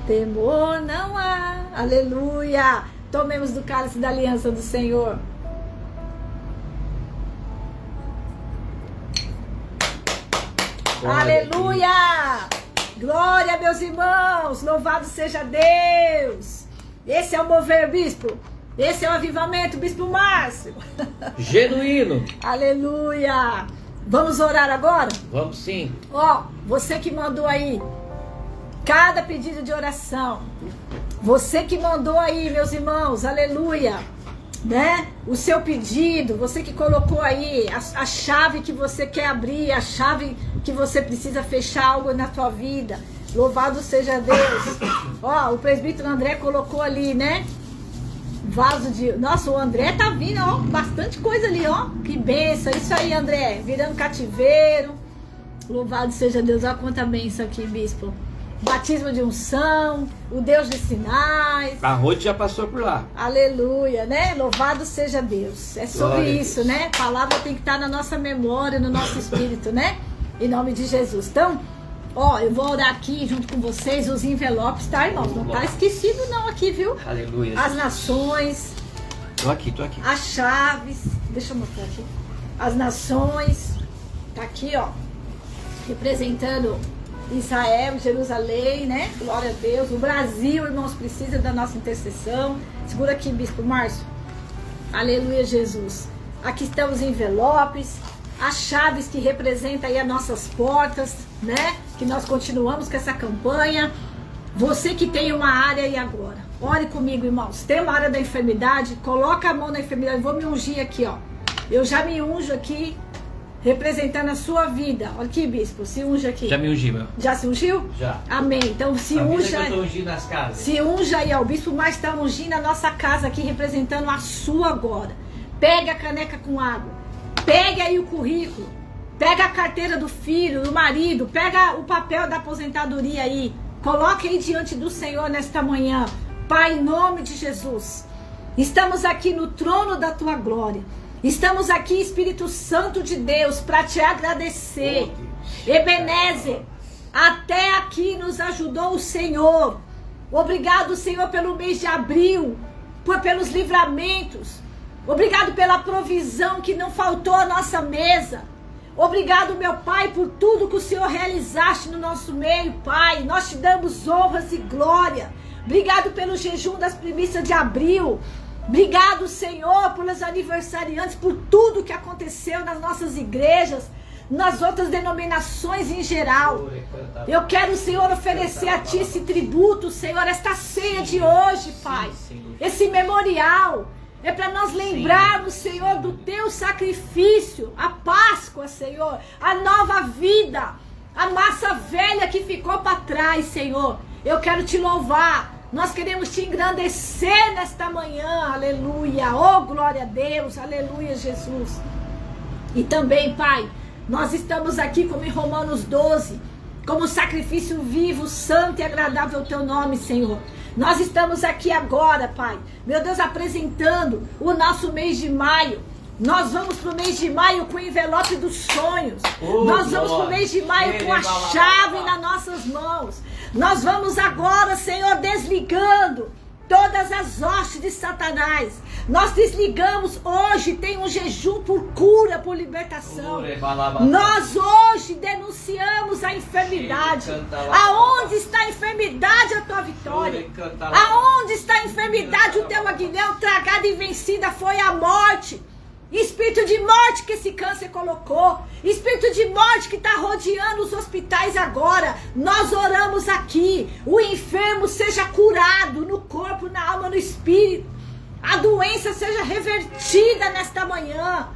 temor não há. Aleluia! Tomemos do cálice da aliança do Senhor. Aleluia! Glória, meus irmãos! Louvado seja Deus! Esse é o mover, bispo. Esse é o avivamento, bispo Márcio. Genuíno. Aleluia! Vamos orar agora? Vamos sim. Ó, você que mandou aí cada pedido de oração. Você que mandou aí, meus irmãos, aleluia! Né? O seu pedido, você que colocou aí a chave que você quer abrir, a chave que você precisa fechar algo na tua vida. Louvado seja Deus. Ó, o presbítero André colocou ali, né? Vaso de... Nossa, o André tá vindo, ó, bastante coisa ali, ó. Que benção, isso aí, André. Virando cativeiro. Louvado seja Deus. Olha quanta benção aqui, bispo. Batismo de unção, o Deus de sinais. A Rode já passou por lá. Aleluia, né? Louvado seja Deus. É sobre Glória isso, né? A palavra tem que estar na nossa memória, no nosso espírito, né? Em nome de Jesus. Então, ó, eu vou orar aqui junto com vocês os envelopes, tá, irmãos? Não tá esquecido não aqui, viu? Aleluia. As nações. Tô aqui. As chaves. Deixa eu mostrar aqui. As nações. Tá aqui, ó. Representando Israel, Jerusalém, né? Glória a Deus. O Brasil, irmãos, precisa da nossa intercessão. Segura aqui, bispo Márcio. Aleluia, Jesus. Aqui estão os envelopes, as chaves que representam aí as nossas portas, né? Que nós continuamos com essa campanha. Você que tem uma área aí agora, ore comigo, irmãos. Tem uma área da enfermidade, coloca a mão na enfermidade. Vou me ungir aqui, ó. Eu já me unjo aqui, representando a sua vida. Olha aqui, bispo, se unja aqui. Já me ungi, meu. Já se ungiu? Já. Amém. Então se unja. Eu tô ungindo nas casas. Se unja aí, ó. O bispo mais está ungindo a nossa casa aqui, representando a sua agora. Pega a caneca com água. Pega aí o currículo. Pega a carteira do filho, do marido. Pega o papel da aposentadoria aí. Coloque aí diante do Senhor nesta manhã. Pai, em nome de Jesus. Estamos aqui no trono da tua glória. Estamos aqui, Espírito Santo de Deus, para te agradecer. Ebenezer, até aqui nos ajudou o Senhor. Obrigado, Senhor, pelo mês de abril, pelos livramentos. Obrigado pela provisão que não faltou à nossa mesa. Obrigado, meu Pai, por tudo que o Senhor realizaste no nosso meio, Pai. Nós te damos honras e glória. Obrigado pelo jejum das primícias de abril. Obrigado, Senhor, pelos aniversariantes, por tudo que aconteceu nas nossas igrejas, nas outras denominações em geral. Eu quero, Senhor, oferecer a Ti esse tributo, Senhor, esta ceia de hoje, Pai. Esse memorial é para nós lembrarmos, Senhor, do Teu sacrifício, a Páscoa, Senhor, a nova vida, a massa velha que ficou para trás, Senhor. Eu quero Te louvar. Nós queremos Te engrandecer nesta manhã, aleluia, oh glória a Deus, aleluia Jesus. E também, Pai, nós estamos aqui como em Romanos 12, como sacrifício vivo, santo e agradável ao Teu nome, Senhor. Nós estamos aqui agora, Pai, meu Deus, apresentando o nosso mês de maio. Nós vamos para o mês de maio com o envelope dos sonhos. Nós vamos para o mês de maio com a chave nas nossas mãos. Nós vamos agora, Senhor, desligando todas as hostes de Satanás. Nós desligamos hoje, tem um jejum por cura, por libertação. Nós hoje denunciamos a enfermidade. Aonde está a enfermidade, a tua vitória? Aonde está a enfermidade? enfermidade, o teu aguilhão, tragada e vencida foi a morte. Espírito de morte que esse câncer colocou, espírito de morte que está rodeando os hospitais agora, nós oramos aqui, o enfermo seja curado no corpo, na alma, no espírito, a doença seja revertida nesta manhã,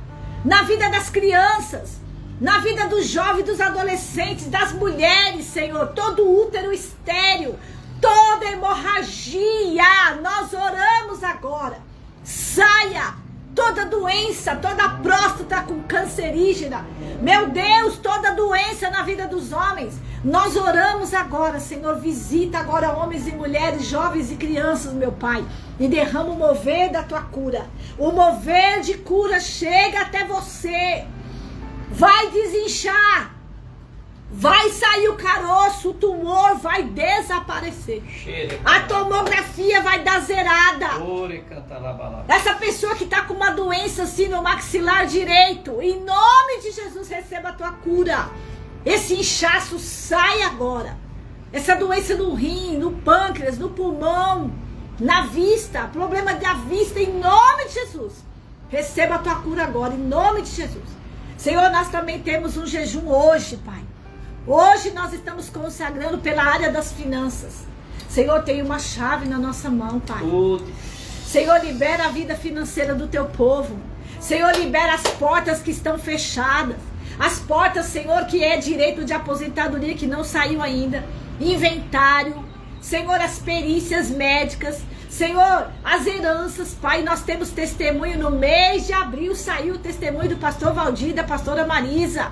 na vida das crianças, na vida dos jovens, dos adolescentes, das mulheres, Senhor, todo útero estéril, toda hemorragia, nós oramos agora, saia toda doença, toda próstata com cancerígena, meu Deus, toda doença na vida dos homens, nós oramos agora, Senhor, visita agora homens e mulheres, jovens e crianças, meu Pai, e derrama o mover da tua cura, o mover de cura chega até você, vai desinchar, vai sair o caroço, o tumor vai desaparecer. A tomografia vai dar zerada. Essa pessoa que está com uma doença assim no maxilar direito, em nome de Jesus, receba a tua cura. Esse inchaço sai agora. Essa doença no rim, no pâncreas, no pulmão, na vista, problema da vista, em nome de Jesus. Receba a tua cura agora, em nome de Jesus. Senhor, nós também temos um jejum hoje, Pai. Hoje nós estamos consagrando pela área das finanças. Senhor, tem uma chave na nossa mão, Pai. Senhor, libera a vida financeira do teu povo. Senhor, libera as portas que estão fechadas. As portas, Senhor, que é direito de aposentadoria que não saiu ainda. Inventário. Senhor, as perícias médicas. Senhor, as heranças, Pai, nós temos testemunho no mês de abril, saiu o testemunho do pastor Valdir, da pastora Marisa.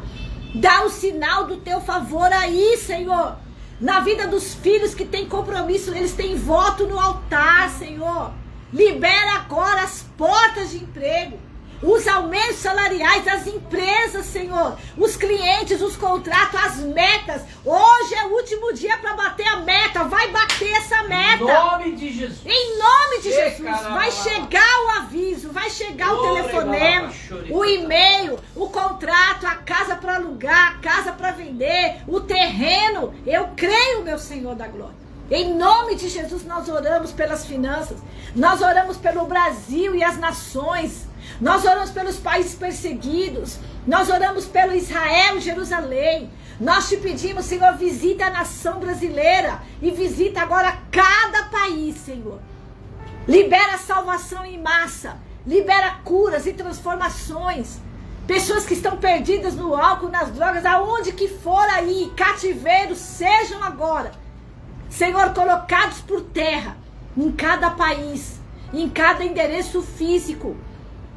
Dá o sinal do teu favor aí, Senhor. Na vida dos filhos que têm compromisso, eles têm voto no altar, Senhor. Libera agora as portas de emprego. Os aumentos salariais das empresas, Senhor. Os clientes, os contratos, as metas. Hoje é o último dia para bater a meta. Vai bater essa meta. Em nome de Jesus. Em nome de Jesus. Vai chegar o aviso, vai chegar o telefonema, o e-mail, o contrato, a casa para alugar, a casa para vender, o terreno. Eu creio, meu Senhor da glória. Em nome de Jesus nós oramos pelas finanças. Nós oramos pelo Brasil e as nações. Nós oramos pelos países perseguidos. Nós oramos pelo Israel e Jerusalém. Nós te pedimos, Senhor, visita a nação brasileira. E visita agora cada país, Senhor. Libera salvação em massa. Libera curas e transformações. Pessoas que estão perdidas no álcool, nas drogas, aonde que for aí, cativeiros, sejam agora, Senhor, colocados por terra. Em cada país. Em cada endereço físico.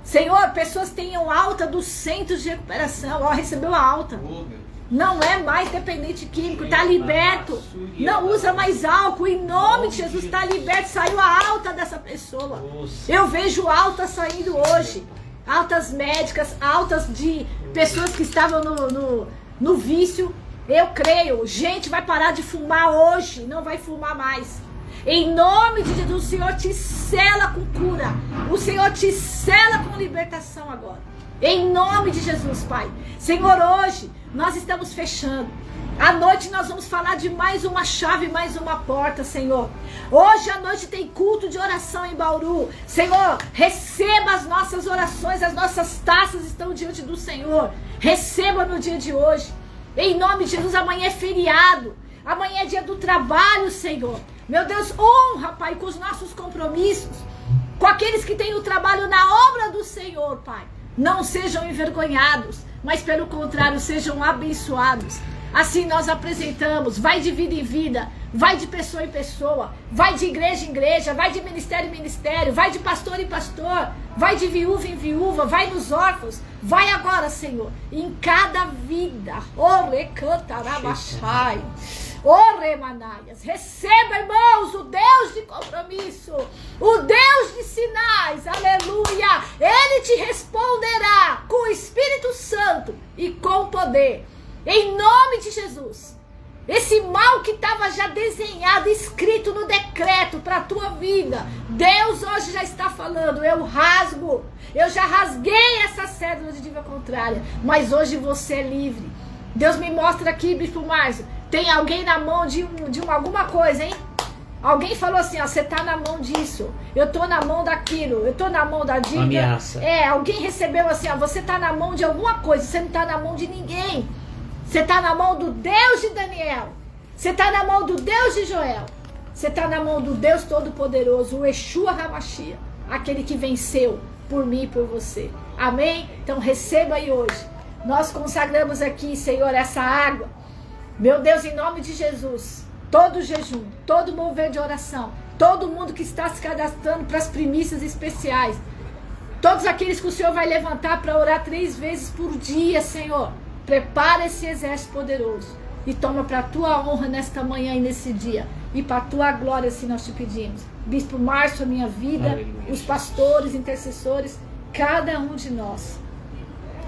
Senhor, pessoas tenham alta dos centros de recuperação. Ó, recebeu a alta. Não é mais dependente químico, está liberto. Não usa mais álcool. Em nome de Jesus, está liberto. Saiu a alta dessa pessoa. Eu vejo alta saindo hoje. Altas médicas, altas de pessoas que estavam no vício. Eu creio. Gente vai parar de fumar hoje. Não vai fumar mais. Em nome de Jesus, o Senhor te sela com cura. O Senhor te sela com libertação agora. Em nome de Jesus, Pai. Senhor, hoje nós estamos fechando. À noite nós vamos falar de mais uma chave, mais uma porta, Senhor. Hoje à noite tem culto de oração em Bauru. Senhor, receba as nossas orações, as nossas taças estão diante do Senhor. Receba no dia de hoje. Em nome de Jesus, amanhã é feriado. Amanhã é dia do trabalho, Senhor. Meu Deus, honra, Pai, com os nossos compromissos, com aqueles que têm o trabalho na obra do Senhor, Pai. Não sejam envergonhados, mas pelo contrário, sejam abençoados. Assim nós apresentamos, vai de vida em vida, vai de pessoa em pessoa, vai de igreja em igreja, vai de ministério em ministério, vai de pastor em pastor, vai de viúva em viúva, vai nos órfãos, vai agora, Senhor, em cada vida. Remanaias. Receba, irmãos, o Deus de compromisso, o Deus de sinais, aleluia. Ele te responderá com o Espírito Santo e com poder, em nome de Jesus. Esse mal que estava já desenhado, escrito no decreto para a tua vida, Deus hoje já está falando, eu já rasguei essa cédula de dívida contrária, mas hoje você é livre. Deus me mostra aqui, Bispo Márcio, tem alguém na mão de alguma coisa, hein? Alguém falou assim, ó, você tá na mão disso, eu tô na mão daquilo, eu tô na mão da dívida. Ameaça. Alguém recebeu assim, ó, você tá na mão de alguma coisa, você não tá na mão de ninguém. Você tá na mão do Deus de Daniel. Você tá na mão do Deus de Joel. Você tá na mão do Deus Todo-Poderoso, o Yeshua HaMashiach, aquele que venceu por mim e por você. Amém? Então receba aí hoje. Nós consagramos aqui, Senhor, essa água. Meu Deus, em nome de Jesus, todo jejum, todo mover de oração, todo mundo que está se cadastrando para as primícias especiais, todos aqueles que o Senhor vai levantar para orar 3 vezes por dia, Senhor, prepara esse exército poderoso e toma para a tua honra nesta manhã e nesse dia, e para a tua glória, assim nós te pedimos. Bispo Márcio, a minha vida, aleluia, os pastores, intercessores, cada um de nós,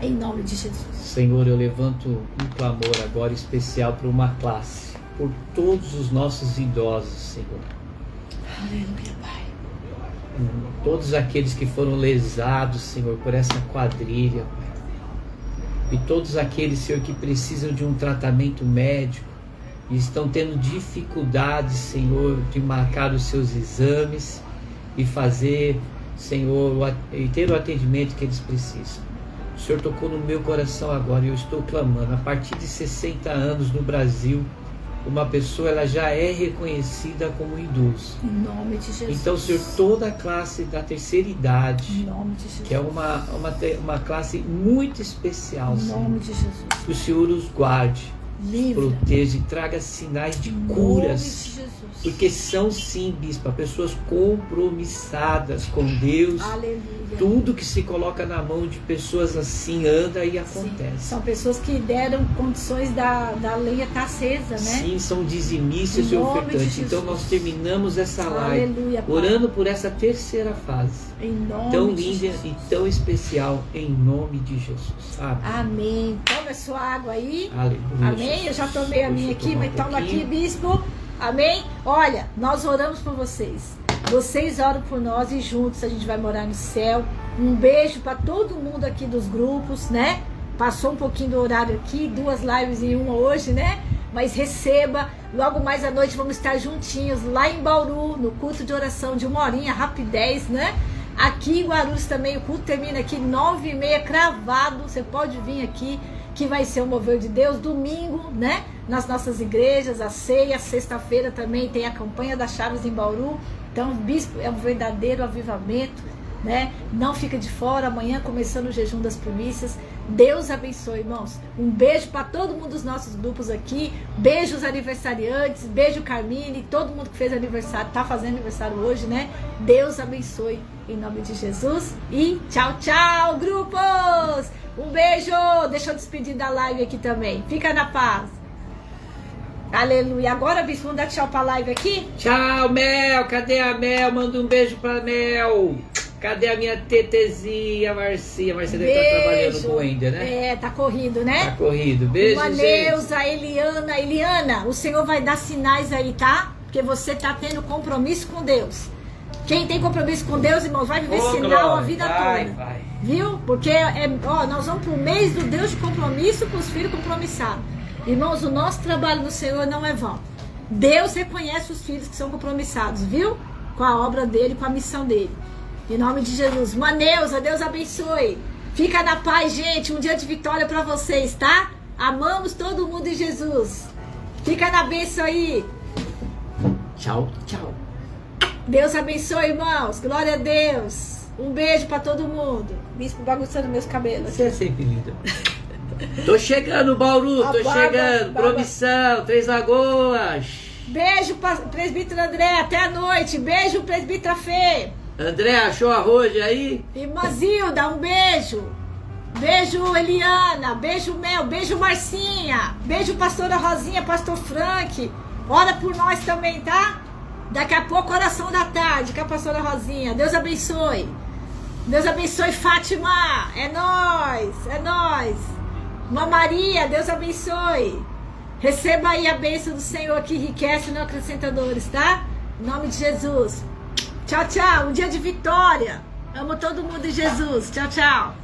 em nome de Jesus. Senhor, eu levanto um clamor agora especial para uma classe, por todos os nossos idosos, Senhor. Aleluia, Pai. Todos aqueles que foram lesados, Senhor, por essa quadrilha, Pai. E todos aqueles, Senhor, que precisam de um tratamento médico e estão tendo dificuldades, Senhor, de marcar os seus exames e fazer, Senhor, e ter o atendimento que eles precisam. O Senhor tocou no meu coração agora e eu estou clamando. A partir de 60 anos no Brasil, uma pessoa ela já é reconhecida como idoso. Em nome de Jesus. Então, Senhor, toda a classe da terceira idade, em nome de Jesus, que é uma classe muito especial, em Senhor, nome de Jesus, que o Senhor os guarde, livre, proteja e traga sinais de em curas, nome de Jesus. Porque são sim, bispa, pessoas compromissadas com Deus. Aleluia. Tudo que se coloca na mão de pessoas assim anda e acontece. Sim, são pessoas que deram condições da lenha estar acesa, né? Sim, são dizimistas e ofertantes. Então nós terminamos essa live, aleluia, orando por essa terceira fase, em nome tão de linda Jesus. e tão especial, em nome de Jesus. Amém. Amém. Toma a sua água aí. Aleluia. Amém. Eu já tomei a minha aqui, mas toma aqui, pouquinho. bispo. Amém. Olha, nós oramos por vocês. Vocês oram por nós e juntos a gente vai morar no céu. Um beijo para todo mundo aqui dos grupos, né? Passou um pouquinho do horário aqui, 2 lives em uma hoje, né? Mas receba, logo mais à noite vamos estar juntinhos lá em Bauru, no culto de oração de 1 horinha, rapidez, né? Aqui em Guarulhos também, o culto termina aqui 9h30, cravado, você pode vir aqui, que vai ser o mover de Deus. Domingo, né? Nas nossas igrejas, a ceia, sexta-feira também tem a campanha das chaves em Bauru. Então, bispo, é um verdadeiro avivamento, né? Não fica de fora, amanhã começando o jejum das primícias. Deus abençoe, irmãos. Um beijo para todo mundo dos nossos grupos aqui. Beijos aniversariantes, beijo Carmine, todo mundo que fez aniversário, tá fazendo aniversário hoje, né? Deus abençoe em nome de Jesus. E tchau, tchau, grupos! Um beijo! Deixa eu despedir da live aqui também. Fica na paz. Aleluia. Agora, bispo, vamos dar tchau pra live aqui? Tchau, Mel. Cadê a Mel? Manda um beijo pra Mel. Cadê a minha tetezinha, Marcia? Marcia deve estar trabalhando com o Ender, né? É, tá corrido, né? Tá corrido. Beijo, uma gente. Neuza, Eliana. Eliana, o Senhor vai dar sinais aí, tá? Porque você tá tendo compromisso com Deus. Quem tem compromisso com Deus, irmãos, vai viver sinal glória. a vida vai, toda. Vai. Viu? Porque nós vamos pro mês do Deus de compromisso com os filhos compromissados. Irmãos, o nosso trabalho no Senhor não é vão. Deus reconhece os filhos que são compromissados, viu? Com a obra dele, com a missão dele. Em nome de Jesus. Maneusa, Deus abençoe. Fica na paz, gente. Um dia de vitória para vocês, tá? Amamos todo mundo em Jesus. Fica na bênção aí. Tchau, tchau. Deus abençoe, irmãos. Glória a Deus. Um beijo para todo mundo. Bispo bagunçando meus cabelos. Você é sempre linda. Tô chegando, Bauru. Tô chegando. Promissão, Três Lagoas. Beijo, presbítero André. Até a noite. Beijo, presbítera Fê. André, achou arroz aí? Irmã Zilda, um beijo. Beijo, Eliana. Beijo, Mel. Beijo, Marcinha. Beijo, pastora Rosinha, pastor Frank. Ora por nós também, tá? Daqui a pouco, oração da tarde com a pastora Rosinha. Deus abençoe. Deus abençoe, Fátima. É nóis. É nóis. Irmã Maria, Deus abençoe. Receba aí a bênção do Senhor que enriquece e não acrescenta dores, tá? Em nome de Jesus. Tchau, tchau. Um dia de vitória. Amo todo mundo em Jesus. Tchau, tchau.